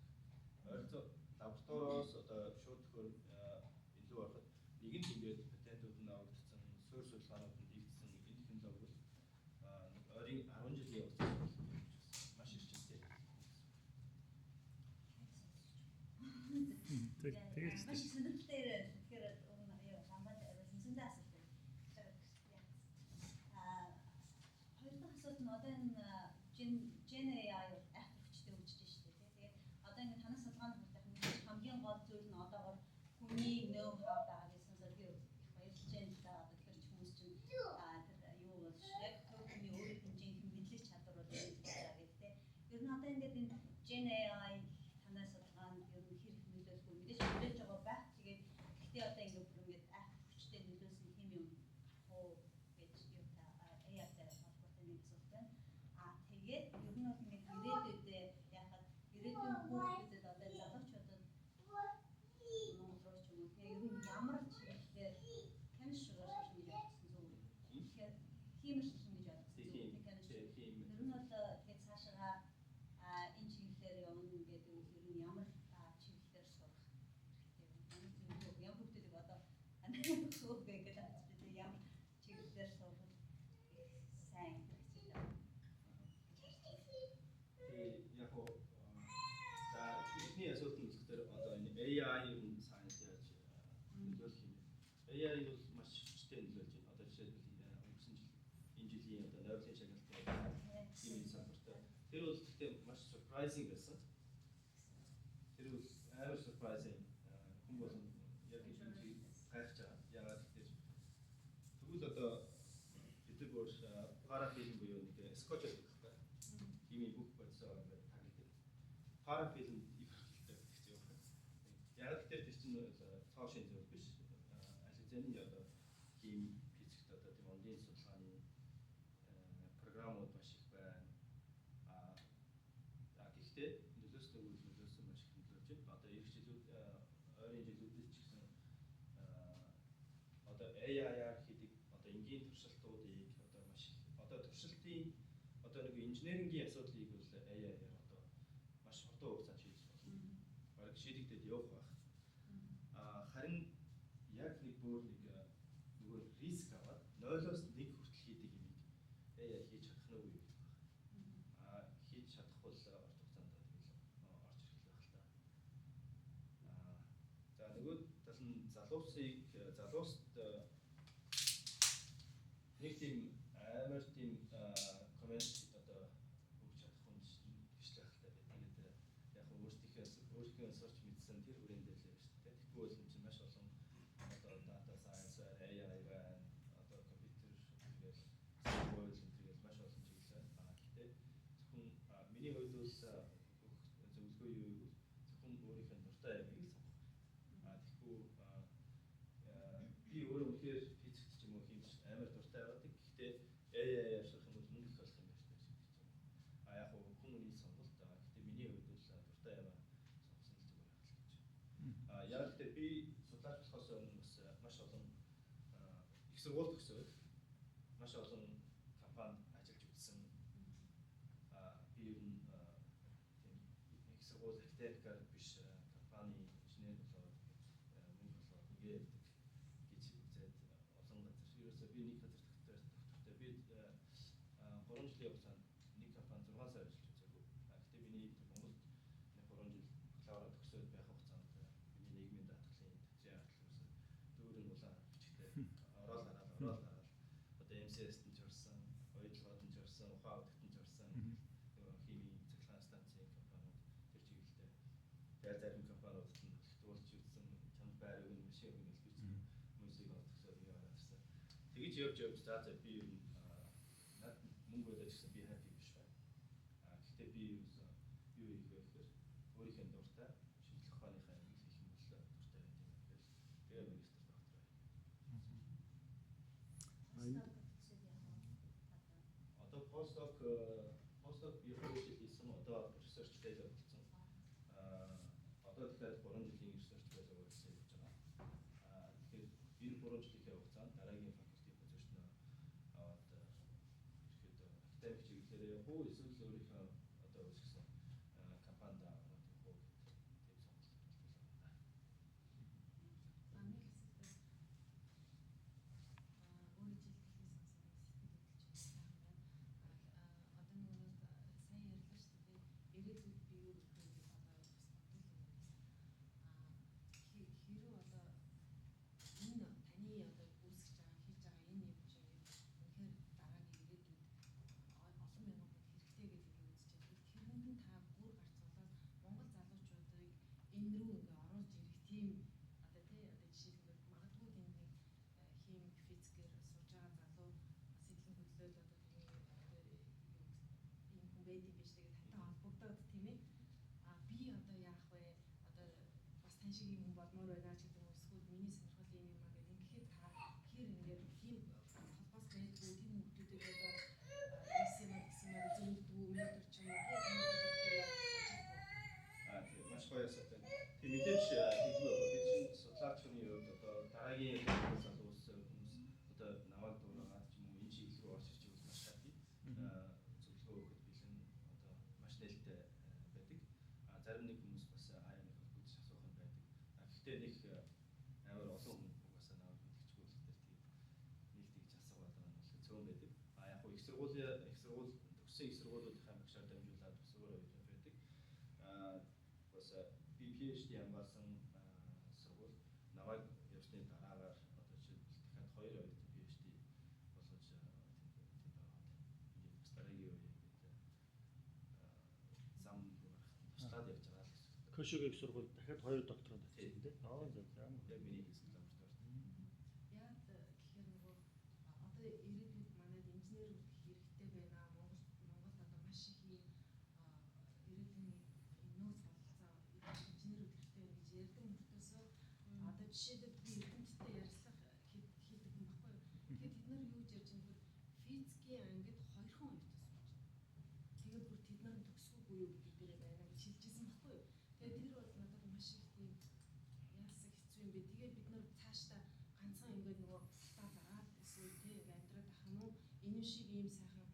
Ойролцоо лабораториос одоо шууд төхөөр илүү ороход нэгэн ингээд патентууд нь авагдсан, суурь судалгаанууд нь хийгдсэн энэ технологи бол ойрын 10 жилийн хугацаанд маш эрчимтэй. Тэгээд маш сонирхолтой яриа. Тэгэхээр юу хамбад сүнсэндээ асуулт байна. Хоёрдугаар асуулт нь одоо энэ Gen AI бол айх хүчтэй хөгжиж шүү дээ. Тэгээд одоо ингэ танаас судалгаанд хүрэх хамгийн гол зүйл нь одоогоор хүний know how байгаа гэсэн зүйлийг их баярлж байна л да. Одоо тэгэхээр хүмүүс чинь тэр юу бол яг хүний өөрийн хэмжээний мэдлэг чадвар бол энэ байгаа гэдэг. Ер нь одоо ингээд энэ Gen AI танаас судалгаанд ер нь хэрэг нөлөөлөх үү? Мэдээж нөлөөлж байгаа байх. Тэгээд гэхдээ одоо ингээд бүр ингээд айх хүчтэй нөлөөсөн тийм юм хоо гэж юу та AI-тай холбоотой нэг асуулт байна. Тэгээд ер нь бол ингээд ирээдүйдээ яхад ирээдүйн хүүхдэд одоо залуучуудад Монгол руу ч юм уу ер нь яг хүмүүсийг одоо анхаарах гэдэг байна. Ямар чиглэлээр суувал сайн хэцүү байна. Яг оо за бидний асуулт нь болохоор одоо энэ AI-ийн science яаж нөлөөлөх юм бэ? AI бол маш хүчтэй нөлөөлж байна. Одоо жишээлбэл өнгөрсөн жил энэ жилийн одоо Нобелийн шагналтай ийм салбарт тэр бол гэхдээ маш surprising байсан. Тэр бол амар surprising хүн болон яг энэ гайхаж байгаа. Яагаад гэвэл тэгвэл одоо бид нар бүр парафилм буюу нэг скотч гэдэг байна. Ийм бүх бодисоо ингээд тагладаг. Парафилм ивэрлэлтэй гэдэг юм байна. Яг тэр чинь цоошин зүйл биш. Ализений одоо ийм физикт одоо тийм онлайн судалгааны програмууд маш их байна. Гэхдээ нөлөөсөн маш их нөлөөлж байна. Одоо эх жилүүд ойрын жилүүдэд ч гэсэн одоо AI-аар хийдэг одоо энгийн туршилтуудыг одоо маш их одоо туршилтын одоо нэг инженерингийн асуудлыг бол AI-аар одоо маш хурдан хугацаанд шийдэж болно. Бараг шийдэгдээд явах байх. Харин яг нэг бүр нөгөө риск аваад 0-оос 1 хүртэл хийдэг юмыг AI хийж чадах нь үгүй байх. Хийж чадах бол урт хугацаанд тэгэл орж ирэх байх л та. За нөгөө тал нь залууст нэг тийм амар тийм коммент одоо өгч чадах хүн биш л байх л та. Тэгээд яг өөртөө сурч мэдсэн тэр хүрээнд л явж шүү дээ. Тэгэхгүй бол чинь маш олон одоо data science, AI байна, одоо компьютер тэгэл соёл тэгэл маш олон чиглэл байна. Гэхдээ зөвхөн миний хувьд бол зөвлөгөө юу гэвэл зөвхөн өөрийнхөө дуртай ямиг л сонгох. Тэгэхгүй би өөрөө үнэхээр физикт ч юм уу химч амар дуртай байдаг. Гэхдээ AI-аар сурах юм бол мөнгө их болох юм байна шүү дээ. Яг хөө хүмүүний сонголт. Гэхдээ миний хувьд бол дуртай ямаа сонгосон л зүгээр байх л гэж. Яг гэхдээ би судлаач болохоос өмнө бас маш олон их сургууль төгсөөд маш олон компанид ажиллаж үзсэн. Би ер нь тийм их сургууль академикаар биш компани инженер болоод мөнгө болоод нэгээд гэж үзээд олон газар ерөөсөө би нэг газар доктортой би 3 жилийн хугацаанд нэг компани 6 сар ажиллаж үзээгүй. Гэхдээ миний Монголд 3 жил бакалавра төгсөөд байх хугацаанд миний нийгмийн даатгалын төвчийн аргатлал дүүрэн улаан бичгтээ ороод хараад одоо MCS-д нь ч орсон, Оюутлогод нь ч орсон, Ухаан утгад нь ч орсон. Химийн цэглэгаан станцын компаниуд тэр чиглэлтэй. Тэгээд зарим компаниудад нь бэлтгүүлж үзсэн, чамд байр өгнө, машин өгнө гэж би мөсийг олдгосоо би хараад ирсэн. Тэгэж явж за би ер нь над мөнгө өдөөж гэсэн би happy биш байна. Гэхдээ би юу хийх вэ гэхээр өөрийнхөө дуртай шинжлэх ухааныхаа амиг хийх юм бол дуртай байт юм гэхээр тэгээ магистр доктор одоо постдок би 2 жил хийсэн. Одоо research fellow болсон. Одоо тэгэхээр 3 жилийн research fellow болсон гэж байна. Тэгэхээр энэ 3 жилийн хугацаанд дараагийн факультетийн позишн аваад ихэд академик чиглэлээр явах уу эсвэл өөрийнхөө одоо үүсгэсэн компанид аваад явах уу гэдэг тийм сонголт байна. Таньшиг юм болмоор байна ч гэдэг юм эсвэл миний сонирхол юм аа гэдэг ингээд та хэр ингээд тийм холбоос байдгүй тийм хүмүүстэй одоо эсэмэр зөвлөдгөө өнөөдөр ч юм уу тийм маш гоё асуулт байна. Тийм мэдээж хэлбэл бид чинь судлаач хүний хувьд одоо дараагийн залуус хүмүүс одоо намайг дуурайгаад ч юм уу энэ чиглэл рүү орж ирж байгаа маш шаардлагатай. Зөвлөгөө өгөхөд бэлэн одоо маш нээлттэй байдаг. Зарим нэг хүмүүс бас аяа нэг холбогдож асуух нь байдаг. Гэхдээ нэг амар бас би PhD хамгаалсан сургууль намайг явсны дараагаар одоо жишээ дахиад 2 PhD болгож бас дараагийн үе зам туслаад явж байгаа л гэсэн. Кошигийн сургууль дахиад 2 докторант авсан тийм. Аа за за. Яг миний хийсэн лабораторид. Яг тэгэхээр нөгөө одоо ирээдүйд манайд инженерүүд хэрэгтэй байна. Монголд одоо маш их ийм ирээдүйн нөөц бололцоо инженерүүд хэрэгтэй байна гэж ярьдаг мөртөөсөө одоо жишээлбэл би эрдэмтдтэй ярилцлага хийдэг юм баггүй. Тэгэхээр тэд нар юу гэж ярьж байгаа нөхөр физикийн ангид 2 хүн оюутан сууж байна. Тэгээд бүр тэд нар төгсгүй буюу гэдэг дээр байна гэж хэлжсэн баггүй. Тэгээд тэр бол надад маш их тийм яасан хэцүү юм бэ. Тэгээд бид нар цаашдаа ганцхан ингээд нөгөө дараад эсвэл тийм амьдраад ах юм уу? Энэ шиг ийм сайхан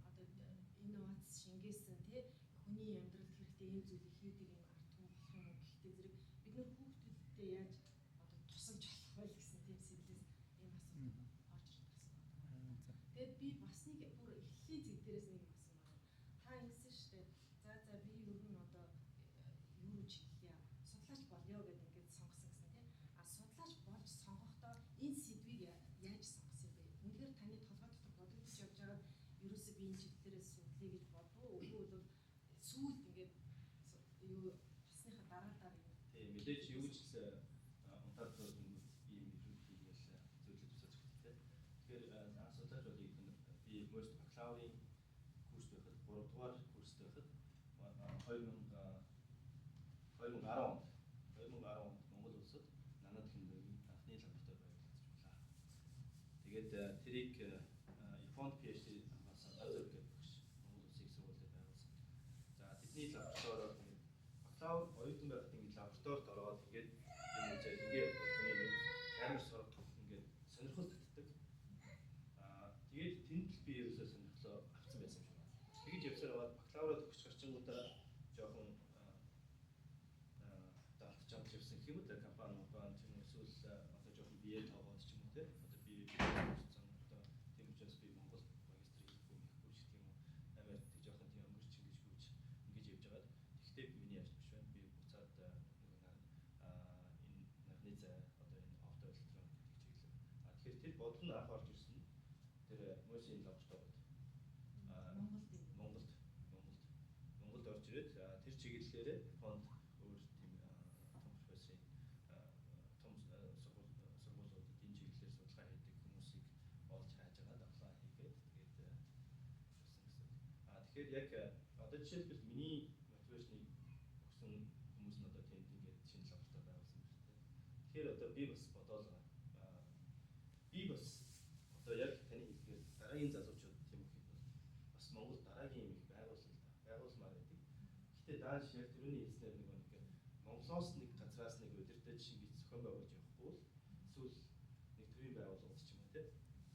одоо инновац шингээсэн тийм хүний амьдралд хэрэгтэй ийм зүйлийг хийдэг юм ард түмэн болох юм уу? Гэхдээ зэрэг бид нар хүүхдүүдтэй яаж одоо тусалж болох вэ гэсэн тийм сэтлээс ийм асуудал орж ирдэг гэсэн байна. Тэгээд би бас нэг бүр эхлэлийн зэг дээрээс нэг юм асуумаар байна. Та ингэсэн шүү дээ. За би ер нь одоо юу руу чиглэе? Судлаач болёо гэдэг ингээд сонгосон гэсэн тийм. А судлаач болж сонгохдоо энэ сэдвийг яаж сонгосон бэ? Үнэхээр таны толгой дотор бодогдож явж байгаад ерөөсөө би энэ чиглэлээрээ судлаа гэж бодов уу? Үгүй бол сүүлд ингээд юу болсныхаа дараа юм. Тийм мэдээж юу ч гэсэн унтаад ийм ирүүл хийгээл зөвлөж тусаж хэрэгтэй. Тэгэхээр анх судлаач болъё гэх нь би most бакалаврын курс байхад 3 дугаар курс байхад 2010 онд Монгол улсад Нанад Хэмбэгийн анхны лаборатори байгуулагдаж байлаа. Тэгээд тэрийг Японд PhD хамгаалсан Азер гэх багш Монгол улсын сургуулиуд байгуулсан. За тэдний лаборатори бакалавр оюутан байхад ингээд лабораторид ороод ингээд ингээд камер сорох ингээд сонирхол татдаг. Тэгээд тэнд л би ерөөсөө сонирхлоо авсан байсан юм шиг байна. Тэгж явсаар аваад бакалавраа төгсч гарчингуудаа жоохон даалтчаад явсан гэх юм уу те компани ч юм уу эсвэл одоо жоохон бие тоогоод ч юм уу те одоо би болсон одоо тийм учраас би Монгол магистрийг хийхгүй мэхгүй ч гэх юм уу амар тэг жоохон тийм өнгөрч ингэж явж байгаад тэгтээ миний ажил биш байна. Би буцаад энэ нарны зай одоо энэ оптоо электрон гэдэг чиглэл. Тэгэхээр тэр бодлого нь анх орж ирсэн. Тэр Мосийн лабораторид Монголд орж ирээд тэр чиглэлээрээ Японд өөр тийм том профессорын том сургуулиудад энэ чиглэлээр судалгаа хийдэг хүмүүсийг олж хайж байгаа давлаа хийгээд тэгээд явсан гэсэн. Тэгэхээр яг одоо жишээлбэл миний мотивашныг өгсөн хүмүүс нь одоо тэнд ингээд шинэ лаборатори байгуулсан байна шүү дээ. Тэгэхээр одоо би бас бодоол байгаа. Би бас одоо яг таны хэлдгээр дараагийн залуучууд тийм их бол бас Монгол дараагийн юм их байгуулмаар байдаг. Гэхдээ дааш яг түрүүний хэлснээр нэг Монголоос нэг газраас нэг удирдах шингийч зохион байгуулж явахгүй бол эсвэл нэг төвийн байгууллагууд ч юм уу тийм.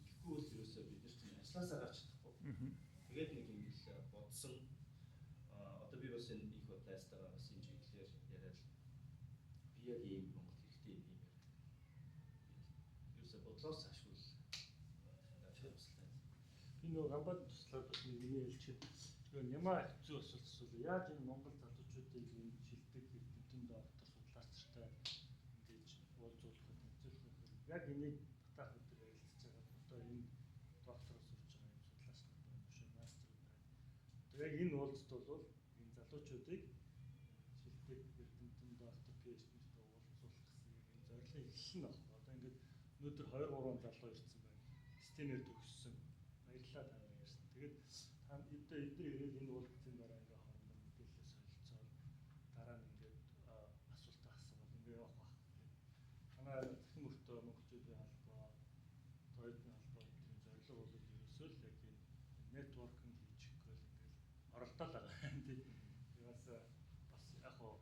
Тэгэхгүй бол ерөөсөө бид нар чинь ажилласаа гарч чадахгүй. Тэгээд нэг юм л бодсон. Одоо би бас энэ их бодлоостойгоо бас энэ чиглэлээр яриад би яг ийм Монгол хэрэгтэй юм яриад. Ерөөсөө бодлоос ашгүй би нөгөө гамбад туслаад бас нэг юм хэлчихэд нөгөө нямаа хэцүү асуулт асуулаа. Яаж энэ Монгол залуучуудыг энэ шилдэг эрдэмтэн доктор судлаачтай ингэж уулзуулах хэвчүүлэх вэ? Яг энийг батаах өдөр ярилцж байгаа. Одоо энэ доктороос сурч байгаа юм судлаач нар байна, биш мастеруд байна. Одоо яг энэ уулзалт бол энэ залуучуудыг шилдэг эрдэмтэн доктор PhD-тэй уулзуулах гэсэн яг энэ зорилгын эхлэл нь байна. Одоо ингээд өнөөдөр 2-3 залуу ирсэн байна. Системээр төгссөн. Баярлалаа та нарыг ярьсан. Тэгээд та эдгээр ирээд энэ уулзалтын дараа ингээ хоорондоо мэдээлэл солилцоод дараа нь ингээд асуулт асуувал ингээ явах байх. Танай захин мөртөө монголчуудын албаа, тоодны албаа гэдгийн зорилго бол ерөөсөө л яг энэ нэтворкинг хийчих гэл ингээл оролдоод байгаа. Тийм. Бас яг хоо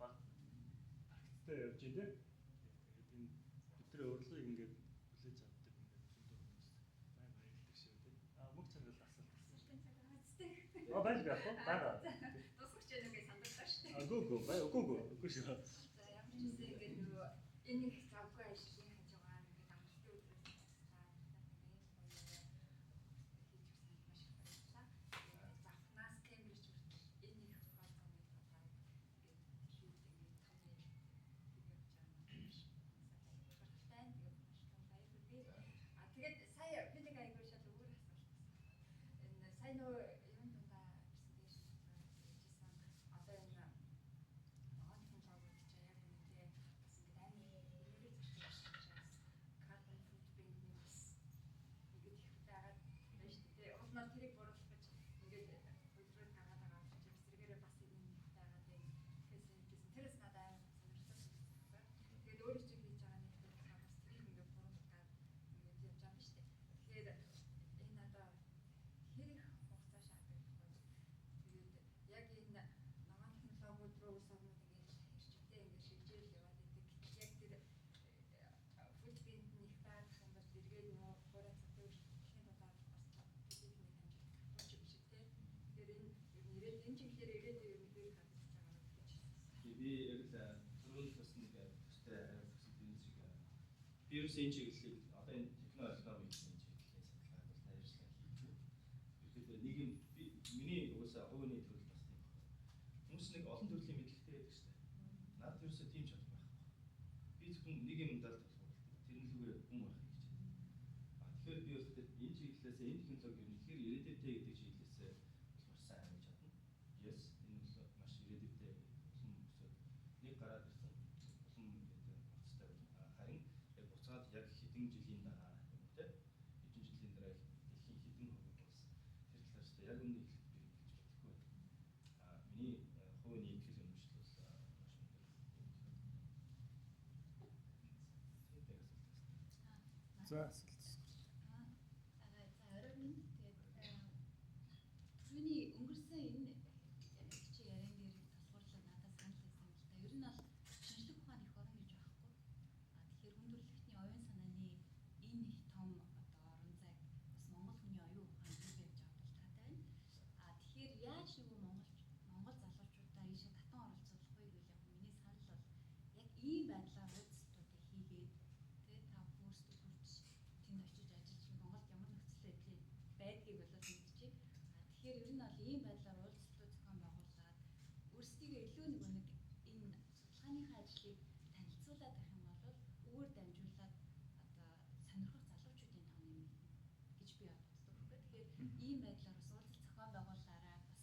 баг практиктэй явж байна. Тэгээд энэ бидний урилгыг ингээд хүлээж авдаг ингээд зөндөө хүмүүс баярлалаа шүү дээ. Мөнх цагаал асуулт асуусан. Байж байх уу? Бага. Тусгч яагаад санагдаж шүү дээ. Үгүй шүү. За ямар ч үсэн ингээд нөгөө энэ их завгүй ажлын хажуугаар ингээд амралтын өдрөөс хийж өгсөн маш их баярлалаа. Завхнаас Кембриж хүртэл энэ их тохиолдол ингээд улс орнууд ингээд хэрчүүдээ ингээд шилжээл яваад идэг. Яг тэр футбинт нэг таах юм бол эргээд нөө гурай цагтаа өршөлтөхийн тулд бас футбинтний хамжилт авч юм шиг тий. Тэгэхээр энэ энэ чиглэлээр ирээдүйн ер нь юу хадгалж байгаа нь гэж хэлсэн. Би яг л түрүүнд бас нэг төстэй хариуцсан юм шиг вирусын чиглэлийг одоо энэ технологийн чиглэлийн судалгааг бол найршлага хийдэг. Ерөнхийдөө нэг юм миний угаасаа хувийн төрөл бас тийм байна. Хүмүүс нэг олон төрлийн мэдлэгтэй байдаг шүү дээ. Наад ерөөсөө тийм ч байхгүй. Би зөвхөн нэг юм дал тулгуурлаа. Тэрнлүүгээр хүн байх гэж байна. Тэгэхээр би өөртөө энэ чиглэлээс энэ технологи ер нь хэр ирээдүйтэй гэдэг чиглэлээс болохоор сайн амьж чадна. Yes, энэ бол маш ирээдүйтэй улам өсөд нэг гараад ирсэн улам уцтай харин яг буцаад яг хэдэн жилийн дараа юм те хэдэн жилийн дараа дэлхийн хэдэн хувийг болсон тэр талаас та яг үнэ хэлэх би гэж бодохгүй. Миний хувийн нийтлэл өнөмжл бол маш өндөр. За орой минь тэгээд түрүүний өнгөрсөн энэ чи яран дээр тасгуурлаа надад санал байсан л да. Ер нь бол шинжлэх ухааны эх орон гэж байхгүй. Тэгэхээр хүндрэлтний оюун санааны энэ их том одоо орон зайг бас Монгол хүний оюун ухаан гэж явж байгаа таатай байна. Тэгэхээр яаж нэг Монгол залуучуудаа ийшээ татан оролцуулах вэ гэвэл яг миний санал бол яг ийм байдлаар уулзалтуудыг хийгээд тэ та өөрсдөө хүрч тэнд очиж ажиллаж Монголд ямар нөхцөл байдгийг болоод мэдчихье. Тэгэхээр ер нь бол ийм байдлаар уулзалтууд зохион байгуулад өөрсдийгөө илүү нэг энэ судалгааныхаа ажлыг танилцуулаад байх юм бол үүгээр дамжуулаад одоо сонирхох залуучуудын тоо нэмнэ гэж би боддог байхгүй. Тэгэхээр ийм байдлаар бас уулзалт зохион байгуулаараа бас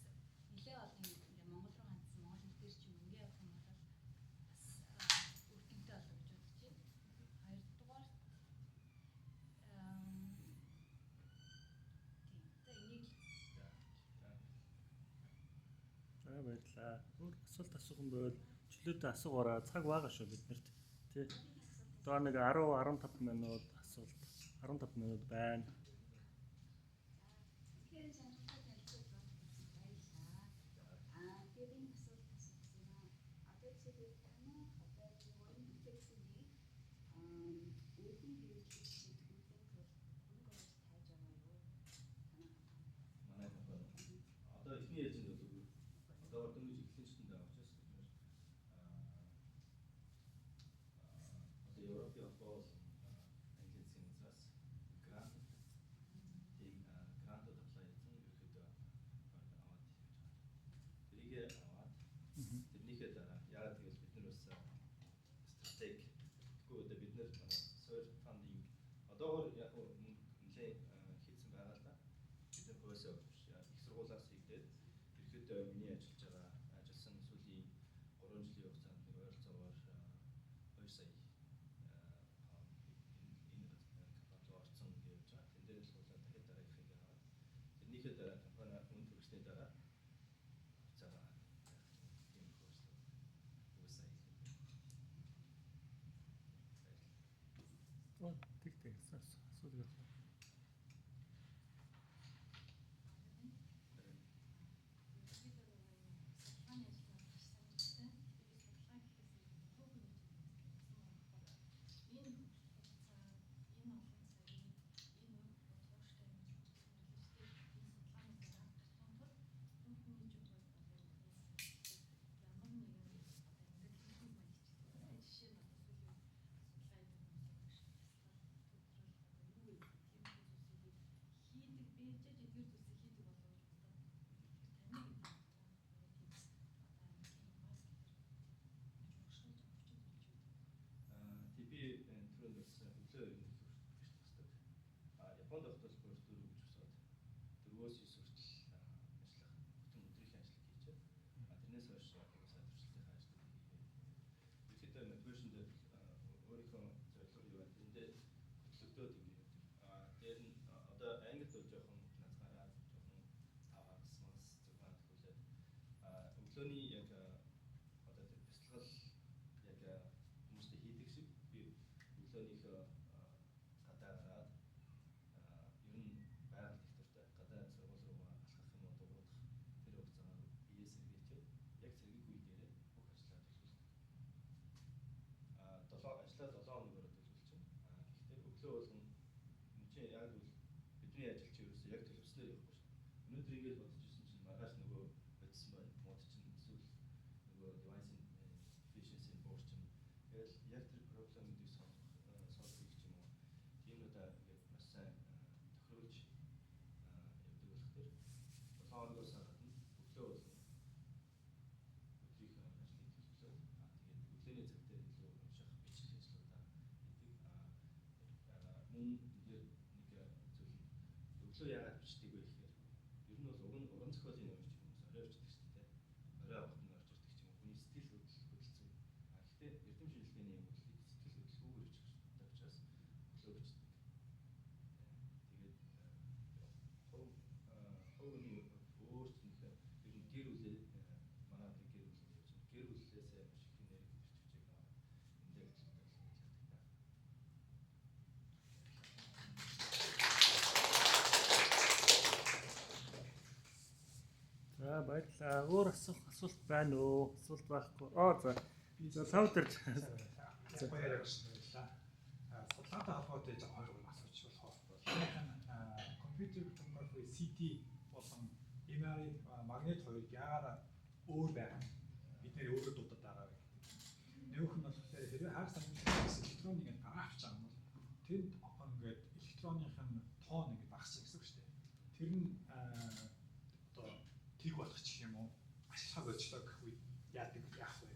нэлээ олон ингээ Монгол руу хандсан Монгол хэл дээр чинь өнгө явах юм бол бас үр дүнтэй болов гэж бодож байна. Хоёрдугаарт За баярлаа. Өөр асуулт асуух юм бол чөлөөтэй асуугаараа цаг бага шүү биднэрт. Тий. Одоо нэг 10-15 минут асуулт 15 минут байна. Тэгэхээр сонирхолтой танилцуулга баярлалаа. Тэгээд энэ асуулт асуусан юм аа. Одоо жишээлбэл танай одоо өөрийн бүтээгдэхүүнийг үүдний хэрэглэж шийдвэрлэх тул хөнгө оруулалт хайж байгаа юу? Манай компани одоо эхний ээлжинд бол одоо дөнгөж эхлэлчтэнд байгаа учраас одоо Европын холбоо Англи хэлний газраас грантууд аплай хийсэн ерөөдөө аваад явж байгаа. Тэрийг аваад тэрнийхээ дараа яагаад гэвэл бид нар бас стратеги тэггүй одоо бид нар суур фандинг одоогоор яг нэлээд хийсэн байгаа л да. Бид нар хойсоо их сургуулаас хийгдээд ерөөдөө миний ажилласан сүүлийн 3 жилийн хугацаанд нэг ойролцоогоор 2 сая энэ компанид орсон гэж явж байгаа. Тэн дээр л дахиад дараагийнхыг аваад тэрнийхээ дараа компани мөн төрсний дараа хугацаагаа тийм хөөслөө уусаа хийх. Оо тэг асуулт явах. Японд тогтвол 4 гэж босоод 4-өөс 9 хүртэл ажиллах бүтэн өдрийнхээ ажлыг хийжээ. Тэрнээс хойш яг сайдварчлалтын ажлыг хийгээд ерөнхийдөө мотивашн дээр өөрийнхөө зорилго юу вэ? Тэндээ хөтлөгдөөд ингээд дээр нь одоо ангид бол жоохон назгаараа жоохон аваас зурмаа тгүүлээд өглөөний яг одоо тэр бясалгал яг хүмүүстэй хийдэг шиг би өглөөнийхөө гадаа гараад ер нь байгаль их дуртай гадаа сургууль руу алхах юм уу дугуйдах тэр хугацаагаар биеэ сэргээчээд яг сэргийх үе дээрээ бүх ажлаа 7 хоногоор төлөвлөж байна. Гэхдээ өглөө болгон энэ яг л бидний ажил чи ерөөсөө яг төлөвснөө явахгүй шүү. Өнөөдөр ингэж бодож ирсэн чинь маргааш нөгөө бодсон байна. Мод чинь эсвэл нөгөө device-ийн efficiency буурч юм. Тэгэл яг тэр проблемуудыг солих гэх юм уу. Тиймүүдээ ингээд маш сайн тохируулж явдаг болох төр 7 хоногоос гадна өглөө болгон өдрийнхөө ажлыг төлөвлөв. Тэгээд өглөөний цаг дээр илүү унших, бичих ажлуудаа хийдэг. Мөн ингээд нэг зүйл нь өглөө яагаад бичдэг вэ гэхээр ер нь бол уран зохиолын нэмж хүмүүс орой орчдөг шүү дээ. Орой авахтан орж ирдэг ч юм уу. Хүний сэтгэл хөдлөлцөө. Гэхдээ эрдэм шинжилгээний бодлыг сэтгэл хөдлөлгүйгээр бичих учраас өглөө бичдэг. Тэгээд ховны өөрчлөлт ер нь гэр бүлээ манай гэр бүл гэж байна. Гэр бүлээсээ маш их энерги бэртвчийг аваад энэ дээр ажилладаг та. За баярлалаа. Өөр асуулт байна уу? Асуулт байхгүй. За. За тав дээр баярлалаа гэсэн байлаа. Судалгаатай холбоотой жоо хоёр асууж болох бол компьютер томографи CT болон MRI магнит хоёрыг яагаад өөр байна? Бид нэр өөрөөр дуудаад байгаа вэ? Нөгөөх нь болохоор хэрвээ хагас амжилттай электроныг ингээд гаргаж авч байгаа юм бол тэнд ингээд электроныхын тоон ингээд багасчих гэсэн үг шүү дээ. Тэр нь одоо тэг болох ч юм уу? Ашиглах болжлоо гэх үед яадаг яах вэ?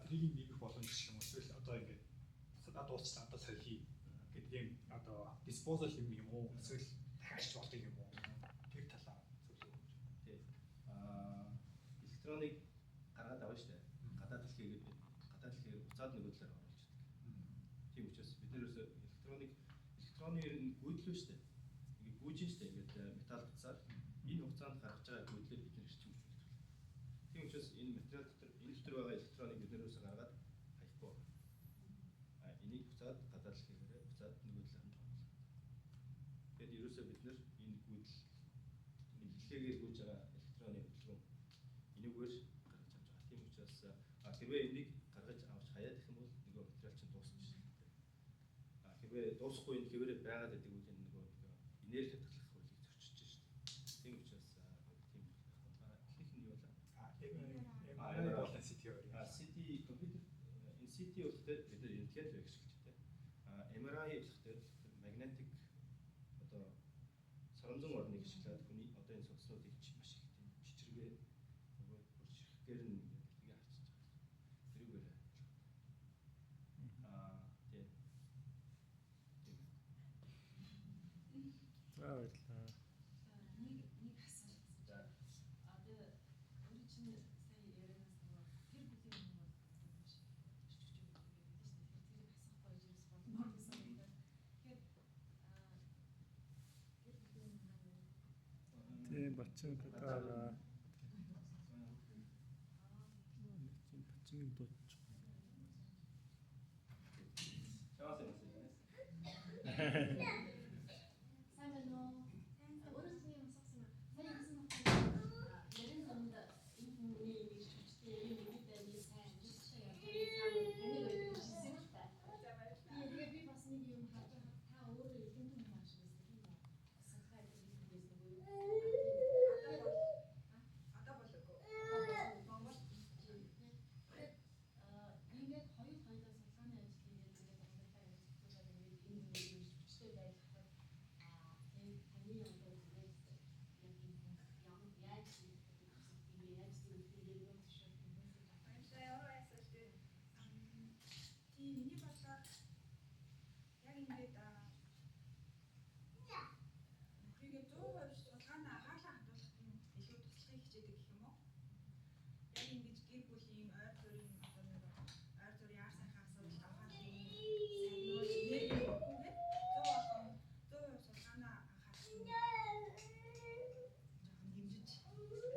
Тэрийг нэмэх боломж гэх юм уу? Эсвэл одоо ингээд садаа дуусчлаа одоо солихий гэдэг юм одоо disposal юм уу? Эсвэл дахиад болдог юм уу? Тэр талаар зөвлөгөө өгч. Тий. Электроныг гаргаад авна шүү дээ. Гадаад дэлхийгээр буцаад нөгөө талаар оруулж ирдэг. Тийм учраас бид нэрээс электроны гүйдлөө шүү дээ. Ингээ гүйж шүү дээ. Ингээд металл буцаар энэ хугацаанд гаргаж байгаа гүйдлээр бид нэр ирчим үйлдвэрлэдэг. Тийм учраас энэ материал дотор энэ дотор байгаа электроныг бид нэрээс гаргаад хаяхгүй байна. Энийг буцаад гадаад дэлхийгээр буцаад нөгөө талаар нь оруулдаг. Тэгэд ерөөсөө бид нэр энэ гүйдэл дэлхийгээр гүйж байгаа электроны хөдөлгөөн энүүгээр гаргаж авч байгаа. Тийм учраас хэрвээ энийг гаргаж авч хаяад гэх юм бол нөгөө материал чинь дуусна шүү дээ. Хэрвээ дуусахгүй энэ хэвээрээ байгаад байдаг үйл энэ нөгөө энерги хадгалах хуулийг зөрчиж шүү дээ. Тийм учраас тийм ихнийх нь юу вэ? MRI болон CT хоёр. CT компьютер энэ CT болохоор бид нэр рентген гэж хэлдэг. MRI болохоор magnetic одоо соронзон орныг ашиглаад хүний одоо энэ судаснуудыг маш их тийм чичиргээ нөгөө бүршихгээр нь тгээ харчиж байгаа. Тэрүүгээр тийм. За баярлалаа. Нэг асуулт. За. Одоо өөрөө чинь сая ярианаас нөгөө гэр бүлийн хүн бол маш шүтж өгдөг гэдэг шүү дээ. Тэрийг асахгүй ерөөс болно гэсэн үг. Тэгэхээр гэр бүлийн хүн Тийм бачин татаа. Бачин дууч. Чаас юм уу? Сайн байна уу? Өөрөөс нь юм асуусан юм. Сайн юмсан байна. Ярин замд энэ хүний нэг шүчтэй юм гэдэг нь сайн жишээ явуулсан. Энийг хэлсэн л та. Тэгээд би бас нэг юм харж байгаа. Та өөрөө эзэн хүн маш байсан тийм үү? Асуултаа хэлсэн байсан үү? Одоо болоогүй. Монгол Ингээд хоёр хоёроо судалгааны ажил хийгээд ингээд амьдралаа явуулсан ингээд энэ нэг юм шүчтэй байх хад таны одоо яг энэ яаж зүйлээ яаж зүйлээ Баярлалаа. Ямар асуулт вэ? Тийм миний бодлоор яг ингээд нөхрийгээ 100% судалгаанаа анхаарлаа хандуулахад нь илүү туслахыг хичээдэг гэх юм уу? Яг ингэж гэр бүлийн ойр зүрийн одоо нэг ойр зүрийн яар сайхан асуудалд авахад сануулж нэр өгөхгүйгээр 100% судалгаанаа анхаарсан жоохон хэмжиж амьдэрдэг.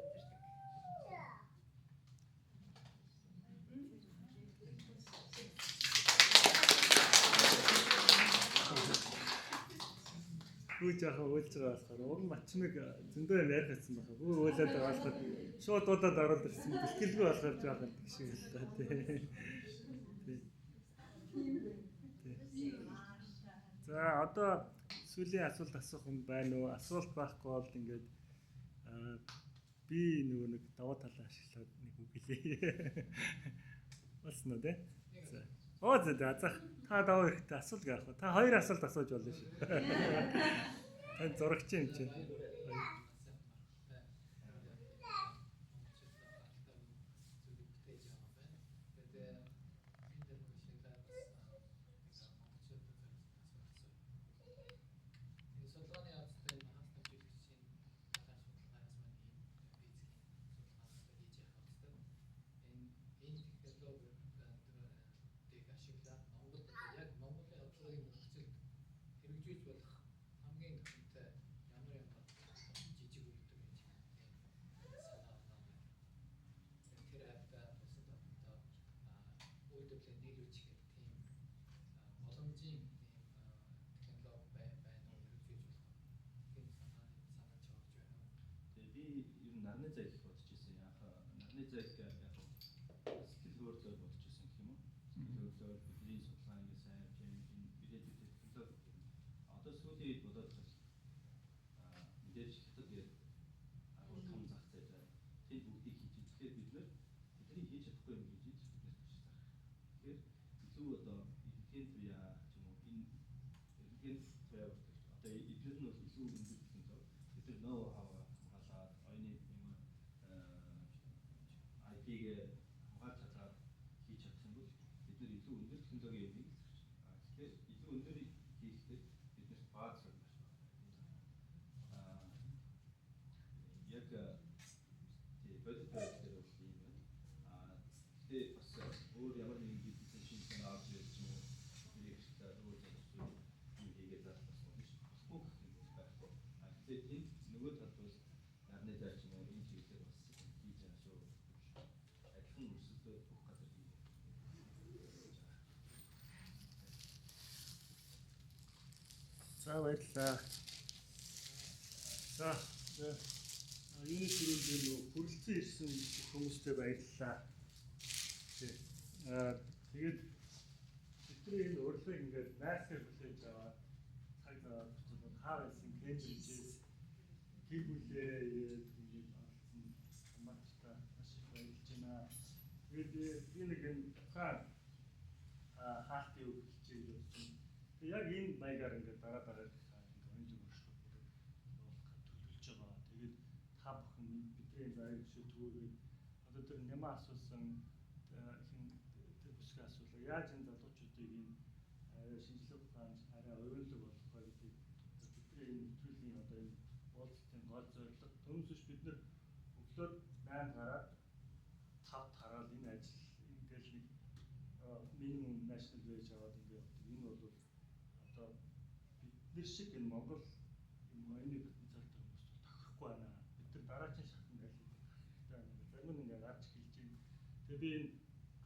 Хүү жаахан уйлж байгаа болохоор уран мачмыг зөндөө юм ярих гэсэн байна. Хүү уйлаад байгаа болохоор шууд дуудаад оруулж ирсэн. Бэлтгэлгүй болохоор жаахан шиг л та тий. За одоо сүүлийн асуулт асуух юм байна уу? Асуулт байхгүй бол ингээд би нөгөө нэг даваа талаа ашиглаад нэг үг хэлье. Басна дээ. За. Оо за та даваа хэрэгтэй асуулт гарах уу? Та хоёр асуулт асууж болно шүү. Тань зурагч юм чинь. нарны зай гэж бодож ирсэн. Яг нарны зай яг сэтгэл хөдлөлөөр бодож ирсэн гэх юм уу? Сэтгэл хөдлөлөөр бидний судалгааны сайн ирээдүйд технологи. Одоо сүүлийн үед бодоод байна. Мэдээж хятад гээд агуу том зах зээл байна. Тэд бүгдийг хийж идэхээр бид нэр тэдний хийж чадахгүй юм хийж биднэрт хүч зарах. Тэгэхээр илүү одоо эдгээр туяа ч юм уу энэ эдгээр туяа одоо эдгээр нь бол илүү өндөр технологи. Бид нар нөө IP-гээ хамгаалж чадаад хийж чадсан бол бид нэр илүү өндөр технологийн юмыг тэгэхээр илүү өндөр хийхдээ биднээс бааз маш байна. Яг бодит project дээр бол юм байна. Гэтээ бас өөр ямар нэгэн бизнес шинжилгээ авч ирж юм уу тэрийг хэвээр өөр зүйл юм хийгээд бас болохгүй гэх юм байхгүй. Гэтээ тэнд нөгөө талд бол нарны зай ч юм уу энэ чиглэлээр бас хийж байгаа шүү. За баярлалаа. За юуны төрөлд хүрэлцэн ирсэн хүмүүстээ баярлалаа. Тэгээд бидний энэ урилгыг ингээд найсаар хүлээж аваад цаг зав аваад хаа байсан Кембриджээс гэр бүлээ ирээд ингээд олсон хамааттай маш их баярлж байна. Тэгээд би нэг энэ тухайн хаалтын үг хэлчихээ гэж бодсон. Тэгээд яг энэ маягаар ингээд дараа ингээд оюутан өршлөө төлөвлөж байгаа. Тэгээд та бүхэн бидний заяа гişүүд одоо тэр нямаа асуусан тэр бүсгүй асуулаа. Яаж энэ залуучуудыг энэ шинжлэх ухаанд арай оюунлаг болгох вэ гэдэг бидний энэ нэвтрүүлгийн одоо энэ уулзалтын гол зорилго. Түүнээс бид нар өглөө 8 гараад 5 тараал энэ ажил ингээл нэг минимум national wage аваад ингээд явдаг. Энэ бол одоо бид шиг энэ Монгол юм оюуны потенциалтай хүмүүс тохирохгүй байна. Бид нар дараагийн шатнд аль хэрэгтэй байна. Зарим нь ингээд гарч эхэлж байна. Тэгээ би энэ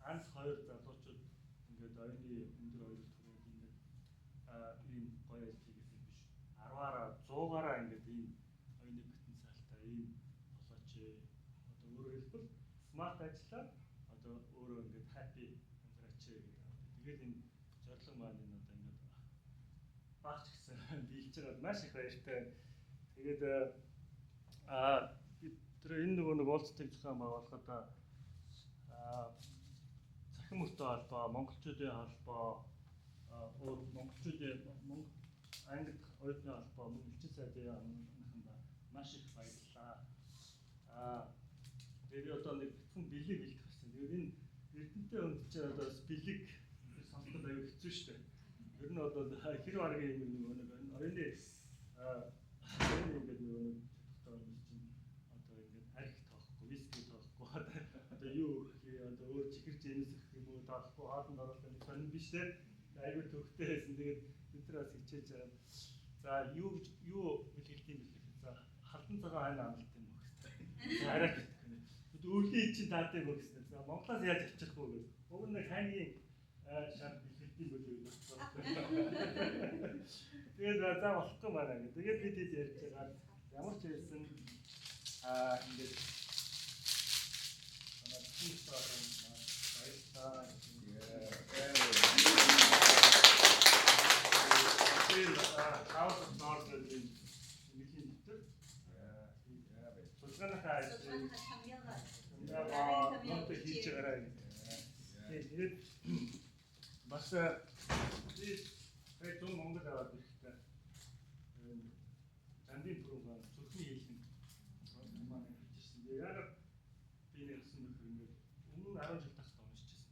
ганц хоёр залуучууд ингээд оюуны өндөр оюут түрээд ингээд ийм гоё ажил хийгээсэн биш. 10-аараа 100-аараа ингээд ийм оюуны потенциалтай ийм болооч. Одоо өөрөөр хэлбэл смарт ажиллаад одоо өөрөө ингээд happy амьдраач гэдэг. Тэгээд энэ зорилго маань энэ одоо ингээд багч гэсэн биелж байгаа маш их баяртай. Тэгээд бид тэр энэ нэг уулзалтыг зохион байгуулахад Цахим өртөө холбоо, монголчуудын холбоо, монголчуудын англи оюутны холбоо, мөнгөлчин сайдын анханд маш их баярлалаа. Тэгээд одоо нэг бэлтгэн бэлэг бэлтгэсэн. Тэгээд энэ Эрдэнэтэй өнд чинь одоо бэлэг сонсоход аюу хэцүү шүү дээ. Ер нь бол хэр баргийн юм нэг оюуны ингээд нөгөө нэг тоомс чинь одоо ингээд арх тоохгүй, виски тоохгүй одоо юу одоо өөр чихэр жинэс гэх юм уу тоохгүй хаалтанд оруулах нэг сонир биш те. Аюу төвхтэй байсан. Тэгээд бид нар бас хичээж байгаа. За юу бэлгэлдэм бэлээ. За халдан цагаан хань амлалт юм уу гэсэн. За арай гэхгүй. Өвлийн чинь таатай мөр гэсэн. За Монголоос яаж авчих вэ гэж. Уг нь хайнгийн шар бэлгэлдэм бэлээ гэж байна. Тэгээд за болохгүй байна гэх. Тэгээд бид хэд ярьж байгаа. Ямар ч байсан ингээд манай 팀 стаф баярлалаа. тэгээд бас би яг зөв Монгол аваад ирэхдээ Жандын програм зүрхний хэлхэн маань хийжсэн. Яг би нэгсэн нөхөр ингээд өмнө 10 жил тахт уншижсэн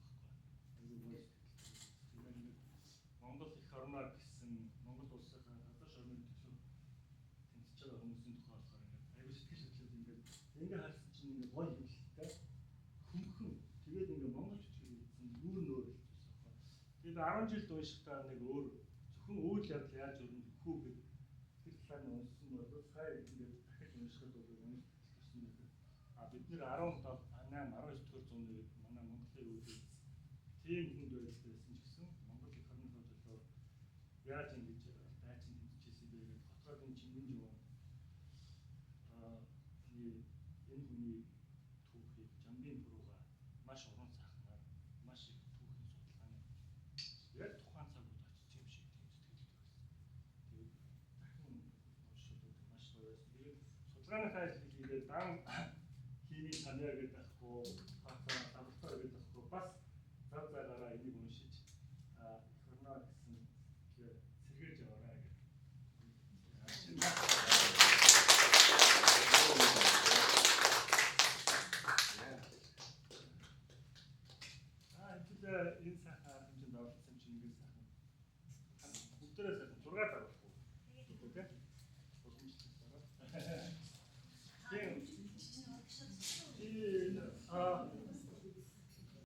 байхгүй. Монгол их орноо гэсэн Монгол улсынхаа гадаад орны төлөө тэмцэж байгаа хүмүүсийн тухай болохоор ингээд аюул сэтгэл хөдлөл ингээд харсан чинь ингээд гоё юм л та. Хүмхэн тэгээд ингээд монгол бичгийг хэлсэн нүүр нөр хэлсэн байхгүй. Тэгээд 10 жил уншихтаа нэг өөр зөвхөн үйл явдал яаж өрнөхгүй гэдэг тэр талаар нь уншсан бол сая ингээд дахиж уншихад бол үнэ хэлсэн байдаг. Бид нэр 17 8 12 дугаар зууны үед манай Монголын үед тийм хүнд байдалтай байсан ч гэсэн Монгол их орныхоо төлөө яаж ингэж дайчин тэмцэжсэн бэ гэдэг хотгоодын чингэн жуун энэ хүний түүхийг Жамбын бурууга маш уран сайхнаар маш их түүхийн судалгааны яг тухайн цаг үед очиж юм шиг тийм сэтгэлтэй байсан. Тэгээд дахин уншаад маш гоё байсан. Тэгээд судалгааныхаа ажлыг хийгээд дан химийн санаа гэдэг ахгүй, хатаа самтар гэдэг ахгүй бас зав заагаараа энийг уншиж их орноо гэсэн сэргээж яваарай гэдэг. Энэ сайхан хэмжээнд оролцсон чинь ингээд сайхан бүгдээрээ сайхан 6 дараа